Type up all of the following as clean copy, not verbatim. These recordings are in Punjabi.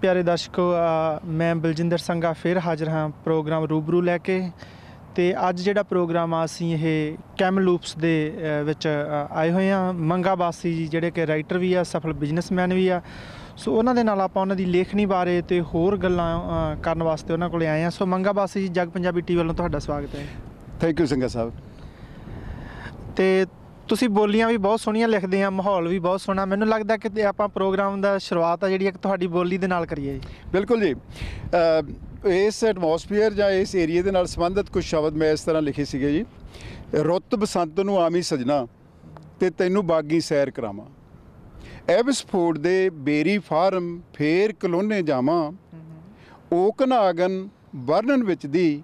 प्यारे दर्शकों, मैं बलजिंदर संघा फिर हाज़र हाँ प्रोग्राम रूबरू लैके। तो अज जो प्रोग्राम असी ये कैमलूप्स दे विच आए हुए हाँ। मंगा बासी जी जोड़े कि राइटर भी आ, सफल बिजनेसमैन भी आ। सो उन्होंने नाल आपां उन्हां दी लेखनी बारे तो होर गल्लां करन वास्ते उन्हां कोले आए हैं। सो मंगा बासी जी, जग पंजाबी टीवी वालों तुहाडा स्वागत है। थैंक यू संघा साहब। तो ਤੁਸੀਂ ਬੋਲੀਆਂ ਵੀ ਬਹੁਤ ਸੋਹਣੀਆਂ ਲਿਖਦੇ ਆ, ਮਾਹੌਲ ਵੀ ਬਹੁਤ ਸੋਹਣਾ। ਮੈਨੂੰ ਲੱਗਦਾ ਕਿ ਆਪਾਂ ਪ੍ਰੋਗਰਾਮ ਦਾ ਸ਼ੁਰੂਆਤ ਆ ਜਿਹੜੀ ਇੱਕ ਤੁਹਾਡੀ ਬੋਲੀ ਦੇ ਨਾਲ ਕਰੀਏ। ਬਿਲਕੁਲ ਜੀ। ਇਸ ਐਟਮੋਸਫੀਅਰ ਜਾਂ ਇਸ ਏਰੀਏ ਦੇ ਨਾਲ ਸੰਬੰਧਿਤ ਕੁਝ ਸ਼ਬਦ ਮੈਂ ਇਸ ਤਰ੍ਹਾਂ ਲਿਖੇ ਸੀਗੇ ਜੀ। ਰੁੱਤ ਬਸੰਤ ਨੂੰ ਆਵੀਂ ਸਜਣਾ ਤੇ ਤੈਨੂੰ ਬਾਗੀ ਸੈਰ ਕਰਾਵਾਂ, ਐਬਸਫੋਰਡ ਦੇ ਬੇਰੀ ਫਾਰਮ ਫੇਰ ਕਲੋਨੇ ਜਾਵਾਂ, ਓਕਨ ਆਗਨ ਵਰਨਨ ਵਿੱਚ ਦੀ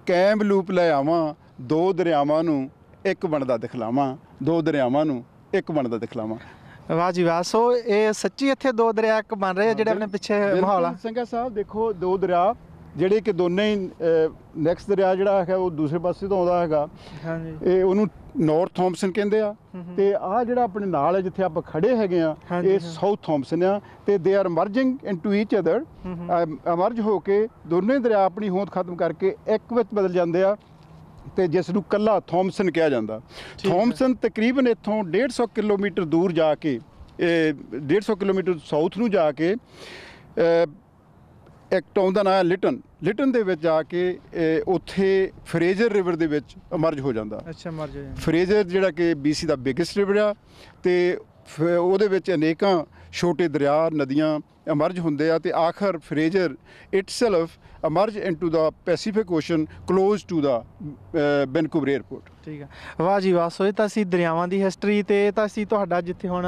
ਕੈਂਬ ਲੂਪ ਲੈ ਆਵਾਂ, ਦੋ ਦਰਿਆਵਾਂ ਨੂੰ ਇੱਕ ਬਣਦਾ ਦਿਖਲਾਵਾਂ, ਦੋ ਦਰਿਆਵਾਂ ਨੂੰ ਇੱਕ ਬਣਦਾ ਦਿਖਲਾਵਾਂ। ਵਾਹ ਜੀ ਵਾਹ। ਸੋ ਇਹ ਸੱਚੀ ਇੱਥੇ ਦੋ ਦਰਿਆ ਇੱਕ ਬਣ ਰਹੇ ਆ ਜਿਹੜੇ ਆਪਣੇ ਪਿੱਛੇ ਮਾਹੌਲ ਆ। ਸੰਘਾ ਸਾਹਿਬ ਦੇਖੋ, ਦੋ ਦਰਿਆ ਜਿਹੜੇ ਕਿ ਦੋਨੇ ਹੀ ਨੈਕਸਟ ਦਰਿਆ ਜਿਹੜਾ ਹੈਗਾ ਉਹ ਦੂਸਰੇ ਪਾਸੇ ਤੋਂ ਆਉਂਦਾ ਹੈਗਾ। ਹਾਂਜੀ, ਇਹ ਉਹਨੂੰ ਨਾਰਥ ਥੌਮਸਨ ਕਹਿੰਦੇ ਆ, ਤੇ ਆਹ ਜਿਹੜਾ ਆਪਣੇ ਨਾਲ ਹੈ ਜਿੱਥੇ ਆਪਾਂ ਖੜੇ ਹੈਗੇ ਆ ਇਹ ਸਾਊਥ ਥੌਮਸਨ ਆ। ਤੇ they are merging into each other, emerge ਹੋ ਕੇ ਦੋਨੇ ਦਰਿਆ ਆਪਣੀ ਹੋਂਦ ਖਤਮ ਕਰਕੇ ਇੱਕ ਵਿੱਚ ਬਦਲ ਜਾਂਦੇ ਆ, ਤੇ ਜਿਸ ਨੂੰ ਕੱਲਾ ਥੌਮਸਨ ਕਿਹਾ ਜਾਂਦਾ। ਥੌਮਸਨ ਤਕਰੀਬਨ ਇੱਥੋਂ 150 ਕਿਲੋਮੀਟਰ ਦੂਰ ਜਾ ਕੇ, 150 ਕਿਲੋਮੀਟਰ ਸਾਊਥ ਨੂੰ ਜਾ ਕੇ ਇੱਕ ਟਾਊਨ ਦਾ ਨਾਂ ਹੈ ਲਿਟਨ। ਲਿਟਨ ਦੇ ਵਿੱਚ ਜਾ ਕੇ ਉੱਥੇ ਫਰੇਜ਼ਰ ਰਿਵਰ ਦੇ ਵਿੱਚ ਅਮਰਜ ਹੋ ਜਾਂਦਾ। ਅੱਛਾ, ਅਮਰਜ ਹੋ ਜਾਂਦਾ। ਫਰੇਜ਼ਰ ਜਿਹੜਾ ਕਿ BC ਦਾ ਬਿਗੇਸਟ ਰਿਵਰ ਆ, ਤੇ ਉਹਦੇ ਵਿੱਚ ਅਨੇਕਾਂ ਛੋਟੇ ਦਰਿਆ ਨਦੀਆਂ ਅਮਰਜ ਹੁੰਦੇ ਆ, ਤੇ ਆਖਰ Fraser itself emerge into the Pacific Ocean close to the Vancouver airport. ਠੀਕ ਆ, ਵਾਹ ਜੀ ਵਾਹ। ਸੋ ਇਹ ਤਾਂ ਅਸੀਂ ਦਰਿਆਵਾਂ ਦੀ ਹਿਸਟਰੀ, ਤੇ ਇਹ ਤਾਂ ਅਸੀਂ ਤੁਹਾਡਾ ਜਿੱਥੇ ਹੁਣ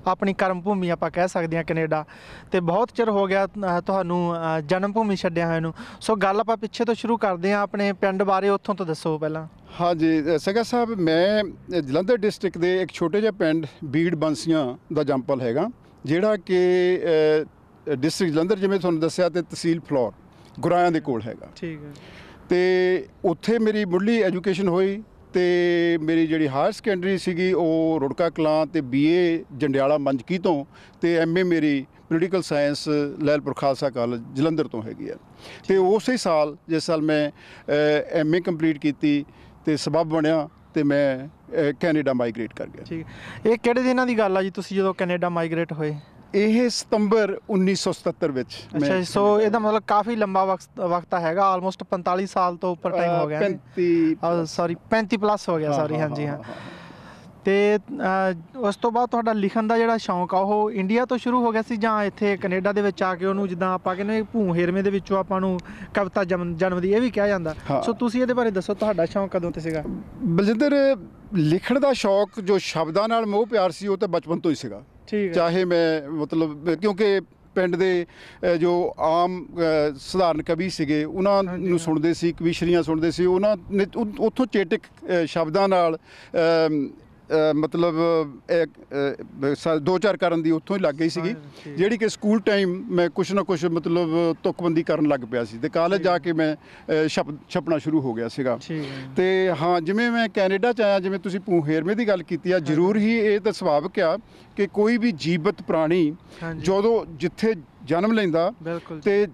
ਆਪਣੀ ਕਰਮ ਭੂਮੀ ਆਪਾਂ ਕਹਿ ਸਕਦੇ ਹਾਂ ਕੈਨੇਡਾ, ਤੇ ਬਹੁਤ ਚਿਰ ਹੋ ਗਿਆ ਤੁਹਾਨੂੰ ਜਨਮ ਭੂਮੀ ਛੱਡਿਆ ਹੋਇਆ ਨੂੰ। ਸੋ ਗੱਲ ਆਪਾਂ ਪਿੱਛੇ ਤੋਂ ਸ਼ੁਰੂ ਕਰਦੇ ਹਾਂ, ਆਪਣੇ ਪਿੰਡ ਬਾਰੇ ਉੱਥੋਂ ਤੋਂ ਦੱਸੋ ਪਹਿਲਾਂ। ਹਾਂਜੀ ਸੰਘਾ ਸਾਹਿਬ, ਮੈਂ ਜਲੰਧਰ ਡਿਸਟ੍ਰਿਕਟ ਦੇ ਇੱਕ ਛੋਟੇ ਜਿਹੇ ਪਿੰਡ ਬੀੜ ਬੰਸੀਆਂ ਦਾ ਜੰਪਲ ਹੈਗਾ, ਜਿਹੜਾ ਕਿ ਡਿਸਟ੍ਰਿਕਟ ਜਲੰਧਰ ਜਿਵੇਂ ਤੁਹਾਨੂੰ ਦੱਸਿਆ, ਤੇ ਤਹਿਸੀਲ ਫਲੋਰ ਗੁਰਾਇਆਂ ਦੇ ਕੋਲ ਹੈਗਾ। ਠੀਕ ਹੈ। ਤੇ ਉੱਥੇ ਮੇਰੀ ਮੁੱਢਲੀ ਐਜੂਕੇਸ਼ਨ ਹੋਈ, ਤੇ ਮੇਰੀ ਜਿਹੜੀ ਹਾਇਰ ਸੈਕੰਡਰੀ ਸੀਗੀ ਉਹ ਰੁੜਕਾ ਕਲਾਂ, ਤੇ BA ਜੰਡਿਆਲਾ ਮੰਜਕੀ ਤੋਂ, ਤੇ MA ਮੇਰੀ political science Lehalpur Khalsa college Jalandhar ਤੋਂ ਹੈਗੀ ਆ। ਤੇ ਉਸੇ ਸਾਲ ਜਿਸ ਸਾਲ ਮੈਂ MA ਕੰਪਲੀਟ ਕੀਤੀ ਤੇ ਸਬੱਬ ਬਣਿਆ ਤੇ ਮੈਂ ਕੈਨੇਡਾ ਮਾਈਗ੍ਰੇਟ ਕਰ ਗਿਆ। ਠੀਕ। ਇਹ ਕਿਹੜੇ ਦਿਨਾਂ ਦੀ ਗੱਲ ਆ ਜੀ ਤੁਸੀਂ ਜਦੋਂ ਕੈਨੇਡਾ ਮਾਈਗ੍ਰੇਟ ਹੋਏ? ਇਹ ਸਤੰਬਰ 1977 ਵਿੱਚ। ਅੱਛਾ, ਸੋ ਇਹਦਾ ਮਤਲਬ ਕਾਫੀ ਲੰਬਾ ਵਕਤ ਹੈਗਾ, ਆਲਮੋਸਟ 45 ਸਾਲ ਤੋਂ ਉੱਪਰ ਟਾਈਮ ਹੋ ਗਿਆ। 35 ਪਲੱਸ ਹੋ ਗਿਆ, ਸੌਰੀ। ਹਾਂਜੀ ਹਾਂ। ਤੇ ਉਸ ਤੋਂ ਬਾਅਦ ਤੁਹਾਡਾ ਲਿਖਣ ਦਾ ਜਿਹੜਾ ਸ਼ੌਂਕ ਆ ਉਹ ਇੰਡੀਆ ਤੋਂ ਸ਼ੁਰੂ ਹੋ ਗਿਆ ਸੀ, ਜਾਂ ਇੱਥੇ ਕੈਨੇਡਾ ਦੇ ਵਿੱਚ ਆ ਕੇ ਉਹਨੂੰ, ਜਿੱਦਾਂ ਆਪਾਂ ਕਹਿੰਦੇ ਭੂ ਹੇਰਵੇਂ ਦੇ ਵਿੱਚੋਂ ਆਪਾਂ ਨੂੰ ਕਵਿਤਾ ਜਨਮ ਦੀ ਇਹ ਵੀ ਕਿਹਾ ਜਾਂਦਾ। ਸੋ ਤੁਸੀਂ ਇਹਦੇ ਬਾਰੇ ਦੱਸੋ, ਤੁਹਾਡਾ ਸ਼ੌਂਕ ਕਦੋਂ ਤੋਂ ਸੀਗਾ? ਬਲਜਿੰਦਰ, ਲਿਖਣ ਦਾ ਸ਼ੌਕ, ਜੋ ਸ਼ਬਦਾਂ ਨਾਲ ਮੋਹ ਪਿਆਰ ਸੀ, ਉਹ ਤਾਂ ਬਚਪਨ ਤੋਂ ਹੀ ਸੀਗਾ। ਚਾਹੇ ਮੈਂ ਮਤਲਬ ਕਿਉਂਕਿ ਪਿੰਡ ਦੇ ਜੋ ਆਮ ਸਧਾਰਨ ਕਵੀ ਸੀਗੇ ਉਹਨਾਂ ਨੂੰ ਸੁਣਦੇ ਸੀ, ਕਵੀਸ਼ਰੀਆਂ ਸੁਣਦੇ ਸੀ, ਉਹਨਾਂ ਨੇ ਉੱਥੋਂ ਚੇਟਕ ਸ਼ਬਦਾਂ ਨਾਲ ਮਤਲਬ 2-4 ਕਰਨ ਦੀ ਉੱਥੋਂ ਹੀ ਲੱਗ ਗਈ ਸੀਗੀ, ਜਿਹੜੀ ਕਿ ਸਕੂਲ ਟਾਈਮ ਮੈਂ ਕੁਛ ਨਾ ਕੁਛ ਮਤਲਬ ਤੁਕਬੰਦੀ ਕਰਨ ਲੱਗ ਪਿਆ ਸੀ, ਤੇ ਕਾਲਜ ਜਾ ਕੇ ਮੈਂ ਛਪਣਾ ਸ਼ੁਰੂ ਹੋ ਗਿਆ ਸੀਗਾ। ਤੇ ਹਾਂ, ਜਿਵੇਂ ਮੈਂ ਕੈਨੇਡਾ 'ਚ ਆਇਆ, ਜਿਵੇਂ ਤੁਸੀਂ ਭੂ ਹੇਰਵੇਂ ਦੀ ਗੱਲ ਕੀਤੀ ਆ, ਜ਼ਰੂਰ ਹੀ ਇਹ ਤਾਂ ਸੁਭਾਵਿਕ ਆ ਕਿ ਕੋਈ ਵੀ ਜੀਵਤ ਪ੍ਰਾਣੀ ਜਦੋਂ ਜਿੱਥੇ ਜਨਮ ਲੈਂਦਾ, ਤੇ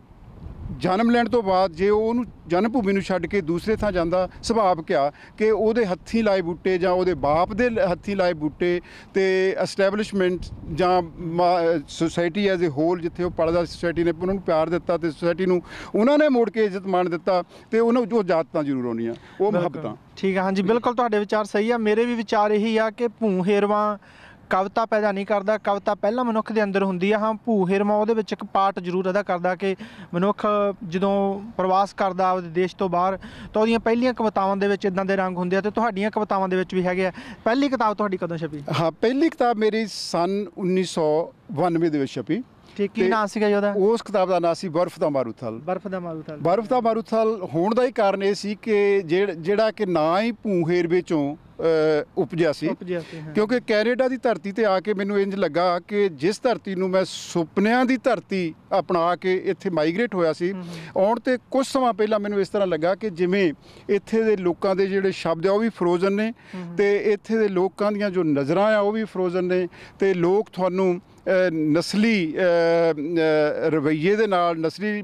ਜਨਮ ਲੈਣ ਤੋਂ ਬਾਅਦ ਜੇ ਉਹਨੂੰ ਜਨਮ ਭੂਮੀ ਨੂੰ ਛੱਡ ਕੇ ਦੂਸਰੇ ਥਾਂ ਜਾਂਦਾ, ਸੁਭਾਵਿਕ ਆ ਕਿ ਉਹਦੇ ਹੱਥੀਂ ਲਾਏ ਬੂਟੇ ਜਾਂ ਉਹਦੇ ਬਾਪ ਦੇ ਹੱਥੀਂ ਲਾਏ ਬੂਟੇ, ਤੇ ਐਸਟੈਬਲਿਸ਼ਮੈਂਟ ਜਾਂ ਸੁਸਾਇਟੀ ਐਜ਼ ਏ ਹੋਲ ਜਿੱਥੇ ਉਹ ਪਲਦਾ, ਸੁਸਾਇਟੀ ਨੇ ਉਹਨਾਂ ਨੂੰ ਪਿਆਰ ਦਿੱਤਾ, ਤੇ ਸੁਸਾਇਟੀ ਨੂੰ ਉਹਨਾਂ ਨੇ ਮੋੜ ਕੇ ਇੱਜ਼ਤ ਮਾਣ ਦਿੱਤਾ, ਤੇ ਉਹਨਾਂ ਜੋ ਜਾਤਾਂ ਜ਼ਰੂਰ ਆਉਣੀਆਂ, ਉਹ ਮੁਹੱਬਤਾਂ। ਠੀਕ ਆ, ਹਾਂਜੀ ਬਿਲਕੁਲ ਤੁਹਾਡੇ ਵਿਚਾਰ ਸਹੀ ਆ। ਮੇਰੇ ਵੀ ਵਿਚਾਰ ਇਹੀ ਆ ਕਿ ਭੂ ਹੇਰਵਾਂ ਕਵਿਤਾ ਪੈਦਾ ਨਹੀਂ ਕਰਦਾ, ਕਵਿਤਾ ਪਹਿਲਾਂ ਮਨੁੱਖ ਦੇ ਅੰਦਰ ਹੁੰਦੀ ਆ। ਹਾਂ, ਭੂ ਹੇਰਵਾਂ ਉਹਦੇ ਵਿੱਚ ਇੱਕ ਪਾਰਟ ਜ਼ਰੂਰ ਅਦਾ ਕਰਦਾ ਕਿ ਮਨੁੱਖ ਜਦੋਂ ਪ੍ਰਵਾਸ ਕਰਦਾ ਆਪਦੇ ਦੇਸ਼ ਤੋਂ ਬਾਹਰ, ਤਾਂ ਉਹਦੀਆਂ ਪਹਿਲੀਆਂ ਕਵਿਤਾਵਾਂ ਦੇ ਵਿੱਚ ਇੱਦਾਂ ਦੇ ਰੰਗ ਹੁੰਦੇ ਆ, ਤੇ ਤੁਹਾਡੀਆਂ ਕਵਿਤਾਵਾਂ ਦੇ ਵਿੱਚ ਵੀ ਹੈਗੇ ਆ। ਪਹਿਲੀ ਕਿਤਾਬ ਤੁਹਾਡੀ ਕਦੋਂ ਛਪੀ? ਹਾਂ, ਪਹਿਲੀ ਕਿਤਾਬ ਮੇਰੀ ਸਨ 1992 ਦੇ ਵਿੱਚ ਛਪੀ। ਕੀ ਨਾਂ ਸੀਗਾ ਜੀ ਉਹਦਾ? ਉਸ ਕਿਤਾਬ ਦਾ ਨਾਂ ਸੀ ਬਰਫ਼ ਦਾ ਮਾਰੂਥਲ। ਬਰਫ਼ ਦਾ ਮਾਰੂਥਲ। ਬਰਫ਼ ਦਾ ਮਾਰੂਥਲ ਹੋਣ ਦਾ ਹੀ ਕਾਰਨ ਇਹ ਸੀ ਕਿ ਜਿਹੜਾ ਕਿ ਨਾਂ ਹੀ ਭੂ ਹੇਰਵੇ 'ਚੋਂ ਉਪਜਿਆ ਸੀ, ਕਿਉਂਕਿ ਕੈਨੇਡਾ ਦੀ ਧਰਤੀ ਤੇ ਆ ਕੇ ਮੈਨੂੰ ਇੰਝ ਲੱਗਾ ਕਿ ਜਿਸ ਧਰਤੀ ਨੂੰ ਮੈਂ ਸੁਪਨਿਆਂ ਦੀ ਧਰਤੀ ਅਪਣਾ ਕੇ ਇੱਥੇ ਮਾਈਗ੍ਰੇਟ ਹੋਇਆ ਸੀ, ਆਉਣ ਤੇ ਕੁਝ ਸਮਾਂ ਪਹਿਲਾਂ ਮੈਨੂੰ ਇਸ ਤਰ੍ਹਾਂ ਲੱਗਾ ਕਿ ਜਿਵੇਂ ਇੱਥੇ ਦੇ ਲੋਕਾਂ ਦੇ ਜਿਹੜੇ ਸ਼ਬਦ ਆ ਉਹ ਵੀ ਫਰੋਜ਼ਨ ਨੇ, ਤੇ ਇੱਥੇ ਦੇ ਲੋਕਾਂ ਦੀਆਂ ਜੋ ਨਜ਼ਰਾਂ ਆ ਉਹ ਵੀ ਫਰੋਜ਼ਨ ਨੇ, ਤੇ ਲੋਕ ਤੁਹਾਨੂੰ ਨਸਲੀ ਰਵੱਈਏ ਦੇ ਨਾਲ, ਨਸਲੀ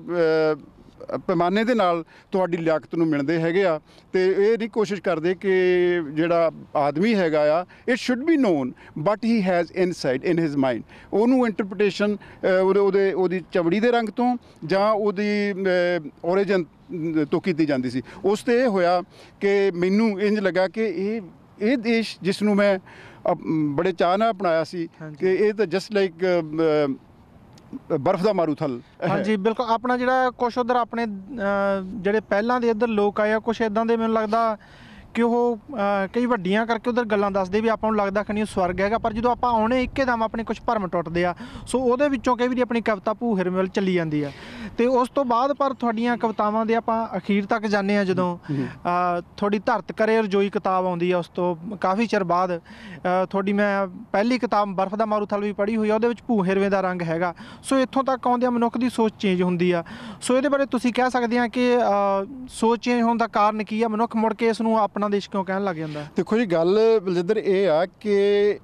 ਪੈਮਾਨੇ ਦੇ ਨਾਲ ਤੁਹਾਡੀ ਲਿਆਕਤ ਨੂੰ ਮਿਲਦੇ ਹੈਗੇ ਆ। ਤੇ ਇਹ ਨਹੀਂ ਕੋਸ਼ਿਸ਼ ਕਰਦੇ ਕਿ ਜਿਹੜਾ ਆਦਮੀ ਹੈਗਾ ਆ, it should be non but he has inside in his mind. ਉਹਨੂੰ ਇੰਟਰਪ੍ਰੀਟੇਸ਼ਨ ਉਹਦੀ ਚਮੜੀ ਦੇ ਰੰਗ ਤੋਂ ਜਾਂ ਉਹਦੀ ਓਰੀਜਨ ਤੋਂ ਕੀਤੀ ਜਾਂਦੀ ਸੀ। ਉਸ 'ਤੇ ਇਹ ਹੋਇਆ ਕਿ ਮੈਨੂੰ ਇੰਝ ਲੱਗਾ ਕਿ ਇਹ ਦੇਸ਼ ਜਿਸ ਨੂੰ ਮੈਂ ਬੜੇ ਚਾਅ ਨਾਲ ਅਪਣਾਇਆ ਸੀ ਕਿ ਇਹ ਤਾਂ ਜਸਟ ਲਾਈਕ ਬਰਫ਼ ਦਾ ਮਾਰੂਥਲ। ਹਾਂਜੀ ਬਿਲਕੁਲ। ਆਪਣਾ ਜਿਹੜਾ ਕੁਛ ਉੱਧਰ ਆਪਣੇ ਜਿਹੜੇ ਪਹਿਲਾਂ ਦੇ ਇੱਧਰ ਲੋਕ ਆਏ ਆ, ਕੁਛ ਇੱਦਾਂ ਦੇ ਮੈਨੂੰ ਲੱਗਦਾ ਕਿ ਉਹ ਕਈ ਵੱਡੀਆਂ ਕਰਕੇ ਉੱਧਰ ਗੱਲਾਂ ਦੱਸਦੇ ਵੀ ਆਪਾਂ ਨੂੰ ਲੱਗਦਾ ਕਿ ਨਹੀਂ ਸਵਰਗ ਹੈਗਾ, ਪਰ ਜਦੋਂ ਆਪਾਂ ਆਉਣੇ ਇੱਕਦਮ ਆਪਣੇ ਕੁਛ ਭਰਮ ਟੁੱਟਦੇ ਆ। ਸੋ ਉਹਦੇ ਵਿੱਚੋਂ ਕਈ ਵਾਰੀ ਆਪਣੀ ਕਵਿਤਾ ਭੂਹੇਰ ਵੱਲ ਚੱਲੀ ਜਾਂਦੀ ਆ। ਤੇ ਉਸ ਤੋਂ ਬਾਅਦ ਪਰ ਤੁਹਾਡੀਆਂ ਕਵਿਤਾਵਾਂ ਦੇ ਆਪਾਂ ਅਖੀਰ ਤੱਕ ਜਾਂਦੇ ਹਾਂ ਜਦੋਂ ਤੁਹਾਡੀ ਧਰਤ ਕਰੇ ਰਜੋਈ ਕਿਤਾਬ ਆਉਂਦੀ ਆ। ਉਸ ਤੋਂ ਕਾਫੀ ਚਿਰ ਬਾਅਦ ਤੁਹਾਡੀ ਮੈਂ ਪਹਿਲੀ ਕਿਤਾਬ ਬਰਫ਼ ਦਾ ਮਾਰੂਥਲ ਵੀ ਪੜ੍ਹੀ ਹੋਈ ਆ, ਉਹਦੇ ਵਿੱਚ ਭੂਹੇਰਵੇਂ ਦਾ ਰੰਗ ਹੈਗਾ। ਸੋ ਇੱਥੋਂ ਤੱਕ ਆਉਂਦਿਆਂ ਮਨੁੱਖ ਦੀ ਸੋਚ ਚੇਂਜ ਹੁੰਦੀ ਆ। ਸੋ ਇਹਦੇ ਬਾਰੇ ਤੁਸੀਂ ਕਹਿ ਸਕਦੇ ਆ ਕਿ ਸੋਚ ਚੇਂਜ ਹੋਣ ਦਾ ਕਾਰਨ ਕੀ ਆ? ਮਨੁੱਖ ਮੁੜ ਕੇ ਇਸ ਨੂੰ ਆਪਣਾ ਦੇਸ਼ ਕਿਉਂ ਕਹਿਣ ਲੱਗ ਜਾਂਦਾ? ਦੇਖੋ ਜੀ, ਗੱਲ ਬਲਜਿੰਦਰ ਇਹ ਆ ਕਿ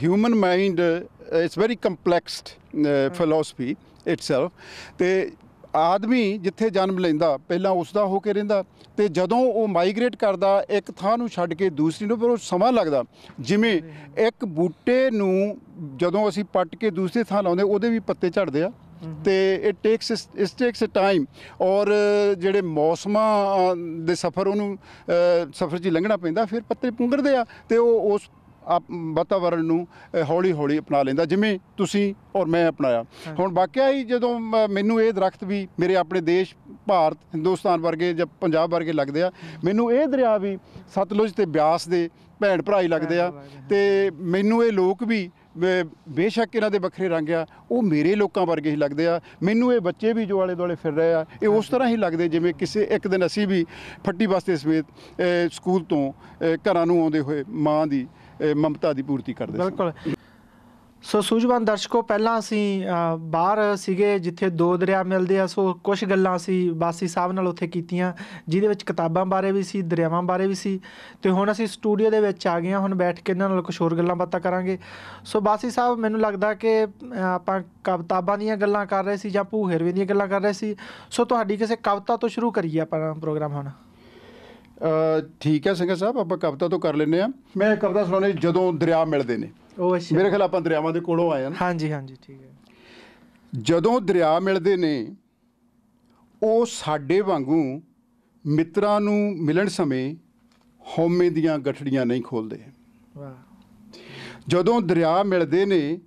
human mind it's very complexed philosophy itself. ਤੇ ਆਦਮੀ ਜਿੱਥੇ ਜਨਮ ਲੈਂਦਾ ਪਹਿਲਾਂ ਉਸ ਦਾ ਹੋ ਕੇ ਰਹਿੰਦਾ, ਤੇ ਜਦੋਂ ਉਹ ਮਾਈਗ੍ਰੇਟ ਕਰਦਾ ਇੱਕ ਥਾਂ ਨੂੰ ਛੱਡ ਕੇ ਦੂਸਰੀ ਨੂੰ, ਪਰ ਉਹ ਸਮਾਂ ਲੱਗਦਾ। ਜਿਵੇਂ ਇੱਕ ਬੂਟੇ ਨੂੰ ਜਦੋਂ ਅਸੀਂ ਪੱਟ ਕੇ ਦੂਸਰੀ ਥਾਂ ਲਾਉਂਦੇ, ਉਹਦੇ ਵੀ ਪੱਤੇ ਝੜਦੇ ਆ ਤੇ ਇਟ ਟੇਕਸ ਟਾਈਮ। ਔਰ ਜਿਹੜੇ ਮੌਸਮਾਂ ਦੇ ਸਫ਼ਰ, ਉਹਨੂੰ ਸਫ਼ਰ 'ਚ ਹੀ ਲੰਘਣਾ ਪੈਂਦਾ। ਫਿਰ ਪੱਤੇ ਪੁੰਗਰਦੇ ਆ ਤੇ ਉਹ ਉਸ ਵਾਤਾਵਰਨ ਨੂੰ ਹੌਲੀ ਹੌਲੀ ਅਪਣਾ ਲੈਂਦਾ, ਜਿਵੇਂ ਤੁਸੀਂ ਔਰ ਮੈਂ ਅਪਣਾਇਆ। ਹੁਣ ਵਾਕਿਆ ਹੀ ਜਦੋਂ ਮੈਨੂੰ ਇਹ ਦਰਖਤ ਵੀ ਮੇਰੇ ਆਪਣੇ ਦੇਸ਼ ਭਾਰਤ ਹਿੰਦੁਸਤਾਨ ਵਰਗੇ ਜਾਂ ਪੰਜਾਬ ਵਰਗੇ ਲੱਗਦੇ ਆ, ਮੈਨੂੰ ਇਹ ਦਰਿਆ ਵੀ ਸਤਲੁਜ ਤੇ ਬਿਆਸ ਦੇ ਭੈਣ ਭਰਾ ਹੀ ਲੱਗਦੇ ਆ। ਤੇ ਮੈਨੂੰ ਇਹ ਲੋਕ ਵੀ ਬੇਸ਼ੱਕ ਇਹਨਾਂ ਦੇ ਵੱਖਰੇ ਰੰਗ ਆ, ਉਹ ਮੇਰੇ ਲੋਕਾਂ ਵਰਗੇ ਹੀ ਲੱਗਦੇ ਆ। ਮੈਨੂੰ ਇਹ ਬੱਚੇ ਵੀ ਜੋ ਆਲੇ ਦੁਆਲੇ ਫਿਰ ਰਹੇ ਆ, ਇਹ ਉਸ ਤਰ੍ਹਾਂ ਹੀ ਲੱਗਦੇ ਜਿਵੇਂ ਕਿਸੇ ਇੱਕ ਦਿਨ ਅਸੀਂ ਵੀ ਫੱਟੀ ਬਸਤੇ ਸਮੇਤ ਸਕੂਲ ਤੋਂ ਘਰਾਂ ਨੂੰ ਆਉਂਦੇ ਹੋਏ ਮਾਂ ਦੀ ਮਮਤਾ ਦੀ ਪੂਰਤੀ ਕਰਦੇ। ਬਿਲਕੁਲ। ਸੋ ਸੂਝਵਾਨ ਦਰਸ਼ਕੋ, ਪਹਿਲਾਂ ਅਸੀਂ ਬਾਹਰ ਸੀਗੇ ਜਿੱਥੇ ਦੋ ਦਰਿਆ ਮਿਲਦੇ ਆ। ਸੋ ਕੁਛ ਗੱਲਾਂ ਅਸੀਂ ਬਾਸੀ ਸਾਹਿਬ ਨਾਲ ਉੱਥੇ ਕੀਤੀਆਂ, ਜਿਹਦੇ ਵਿੱਚ ਕਿਤਾਬਾਂ ਬਾਰੇ ਵੀ ਸੀ, ਦਰਿਆਵਾਂ ਬਾਰੇ ਵੀ ਸੀ। ਤੇ ਹੁਣ ਅਸੀਂ ਸਟੂਡੀਓ ਦੇ ਵਿੱਚ ਆ ਗਏ ਹਾਂ। ਹੁਣ ਬੈਠ ਕੇ ਇਹਨਾਂ ਨਾਲ ਕੁਛ ਹੋਰ ਗੱਲਾਂ ਬਾਤਾਂ ਕਰਾਂਗੇ। ਸੋ ਬਾਸੀ ਸਾਹਿਬ, ਮੈਨੂੰ ਲੱਗਦਾ ਕਿ ਆਪਾਂ ਕਿਤਾਬਾਂ ਦੀਆਂ ਗੱਲਾਂ ਕਰ ਰਹੇ ਸੀ ਜਾਂ ਭੂਹੇਰਵੇਂ ਦੀਆਂ ਗੱਲਾਂ ਕਰ ਰਹੇ ਸੀ। ਸੋ ਤੁਹਾਡੀ ਕਿਸੇ ਕਵਿਤਾ ਤੋਂ ਸ਼ੁਰੂ ਕਰੀਏ ਆਪਾਂ ਪ੍ਰੋਗਰਾਮ ਹੁਣ। ਠੀਕ ਹੈ ਸਿੰਘਾ ਸਾਹਿਬ, ਆਪਾਂ ਕਵਿਤਾ ਤੋਂ ਕਰ ਲੈਂਦੇ ਹਾਂ। ਮੈਂ ਕਵਿਤਾ ਸੁਣਾਉਣੀ, ਜਦੋਂ ਦਰਿਆ ਮਿਲਦੇ ਨੇ। ਮੇਰੇ ਖਿਆਲ ਆਪਾਂ ਦਰਿਆਵਾਂ ਦੇ ਕੋਲੋਂ ਆਏ ਹਾਂ। ਹਾਂਜੀ ਹਾਂਜੀ, ਠੀਕ ਹੈ। ਜਦੋਂ ਦਰਿਆ ਮਿਲਦੇ ਨੇ, ਉਹ ਸਾਡੇ ਵਾਂਗੂ ਮਿੱਤਰਾਂ ਨੂੰ ਮਿਲਣ ਸਮੇਂ ਹਉਮੈ ਦੀਆਂ ਗਠੜੀਆਂ ਨਹੀਂ ਖੋਲ੍ਹਦੇ। ਜਦੋਂ ਦਰਿਆ ਮਿਲਦੇ ਨੇ,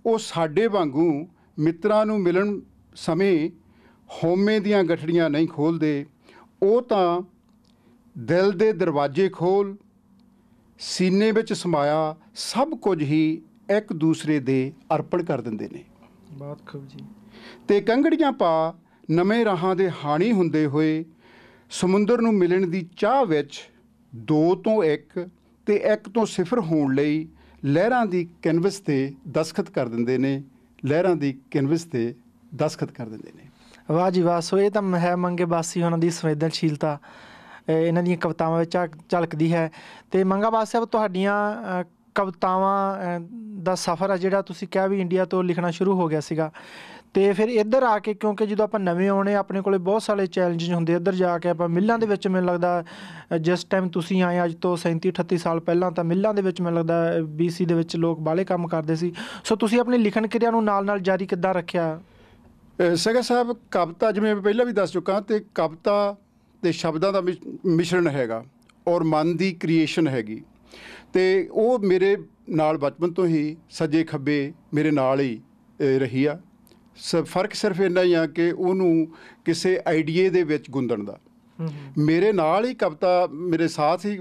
ਉਹ ਸਾਡੇ ਵਾਂਗੂ ਮਿੱਤਰਾਂ ਨੂੰ ਮਿਲਣ ਸਮੇਂ ਹਉਮੈ ਦੀਆਂ ਗਠੜੀਆਂ ਨਹੀਂ ਖੋਲ੍ਹਦੇ। ਉਹ ਤਾਂ ਦਿਲ ਦੇ ਦਰਵਾਜ਼ੇ ਖੋਲ੍ਹ, ਸੀਨੇ ਵਿੱਚ ਸਮਾਇਆ ਸਭ ਕੁਝ ਹੀ ਇੱਕ ਦੂਸਰੇ ਦੇ ਅਰਪਣ ਕਰ ਦਿੰਦੇ ਨੇ। ਬਹੁਤ ਖੂਬ ਜੀ। ਤੇ ਕੰਗੜੀਆਂ ਪਾ ਨਵੇਂ ਰਾਹਾਂ ਦੇ ਹਾਣੀ ਹੁੰਦੇ ਹੋਏ, ਸਮੁੰਦਰ ਨੂੰ ਮਿਲਣ ਦੀ ਚਾਹ ਵਿੱਚ 2 ਤੋਂ 1 ਤੇ 1 ਤੋਂ 0 ਹੋਣ ਲਈ ਲਹਿਰਾਂ ਦੀ ਕੈਨਵਸ 'ਤੇ ਦਸਖਤ ਕਰ ਦਿੰਦੇ ਨੇ। ਲਹਿਰਾਂ ਦੀ ਕੈਨਵਸ 'ਤੇ ਦਸਖਤ ਕਰ ਦਿੰਦੇ ਨੇ। ਵਾਹ ਜੀ ਵਾਹ। ਸੋ ਇਹ ਤਾਂ ਹੈ ਮੰਗੇ ਬਾਸੀ ਉਹਨਾਂ ਦੀ ਸੰਵੇਦਨਸ਼ੀਲਤਾ ਇਹਨਾਂ ਦੀਆਂ ਕਵਿਤਾਵਾਂ ਵਿੱਚ ਝਲਕਦੀ ਹੈ। ਅਤੇ ਮੰਗਾ ਬਾਸ ਸਾਹਿਬ, ਤੁਹਾਡੀਆਂ ਕਵਿਤਾਵਾਂ ਦਾ ਸਫ਼ਰ ਆ ਜਿਹੜਾ ਤੁਸੀਂ ਕਿਹਾ ਵੀ ਇੰਡੀਆ ਤੋਂ ਲਿਖਣਾ ਸ਼ੁਰੂ ਹੋ ਗਿਆ ਸੀਗਾ, ਅਤੇ ਫਿਰ ਇੱਧਰ ਆ ਕੇ, ਕਿਉਂਕਿ ਜਦੋਂ ਆਪਾਂ ਨਵੇਂ ਆਉਣੇ ਆਪਣੇ ਕੋਲ ਬਹੁਤ ਸਾਰੇ ਚੈਲੰਜਿਸ ਹੁੰਦੇ, ਇੱਧਰ ਜਾ ਕੇ ਆਪਾਂ ਮਿੱਲਾਂ ਦੇ ਵਿੱਚ, ਮੈਨੂੰ ਲੱਗਦਾ ਜਿਸ ਟਾਈਮ ਤੁਸੀਂ ਆਏ ਅੱਜ ਤੋਂ 37-38 ਸਾਲ ਪਹਿਲਾਂ, ਤਾਂ ਮਿੱਲਾਂ ਦੇ ਵਿੱਚ ਮੈਨੂੰ ਲੱਗਦਾ BC ਦੇ ਵਿੱਚ ਲੋਕ ਬਾਹਲੇ ਕੰਮ ਕਰਦੇ ਸੀ। ਸੋ ਤੁਸੀਂ ਆਪਣੀ ਲਿਖਣ ਕਿਰਿਆ ਨੂੰ ਨਾਲ ਨਾਲ ਜਾਰੀ ਕਿੱਦਾਂ ਰੱਖਿਆ? ਸਿੰਘਾ ਸਾਹਿਬ, ਕਵਿਤਾ ਜਿਵੇਂ ਮੈਂ ਪਹਿਲਾਂ ਵੀ ਦੱਸ ਚੁੱਕਾ, ਅਤੇ ਕਵਿਤਾ ਅਤੇ ਸ਼ਬਦਾਂ ਦਾ ਮਿਸ਼ਰਣ ਹੈਗਾ ਔਰ ਮਨ ਦੀ ਕ੍ਰੀਏਸ਼ਨ ਹੈਗੀ। ਅਤੇ ਉਹ ਮੇਰੇ ਨਾਲ ਬਚਪਨ ਤੋਂ ਹੀ ਸੱਜੇ ਖੱਬੇ ਮੇਰੇ ਨਾਲ ਹੀ ਰਹੀ ਆ। ਫਰਕ ਸਿਰਫ ਇੰਨਾ ਹੀ ਆ ਕਿ ਉਹਨੂੰ ਕਿਸੇ ਆਈਡੀਏ ਦੇ ਵਿੱਚ ਗੁੰਦਣ ਦਾ। ਮੇਰੇ ਨਾਲ ਹੀ ਕਵਿਤਾ, ਮੇਰੇ ਸਾਥ ਹੀ,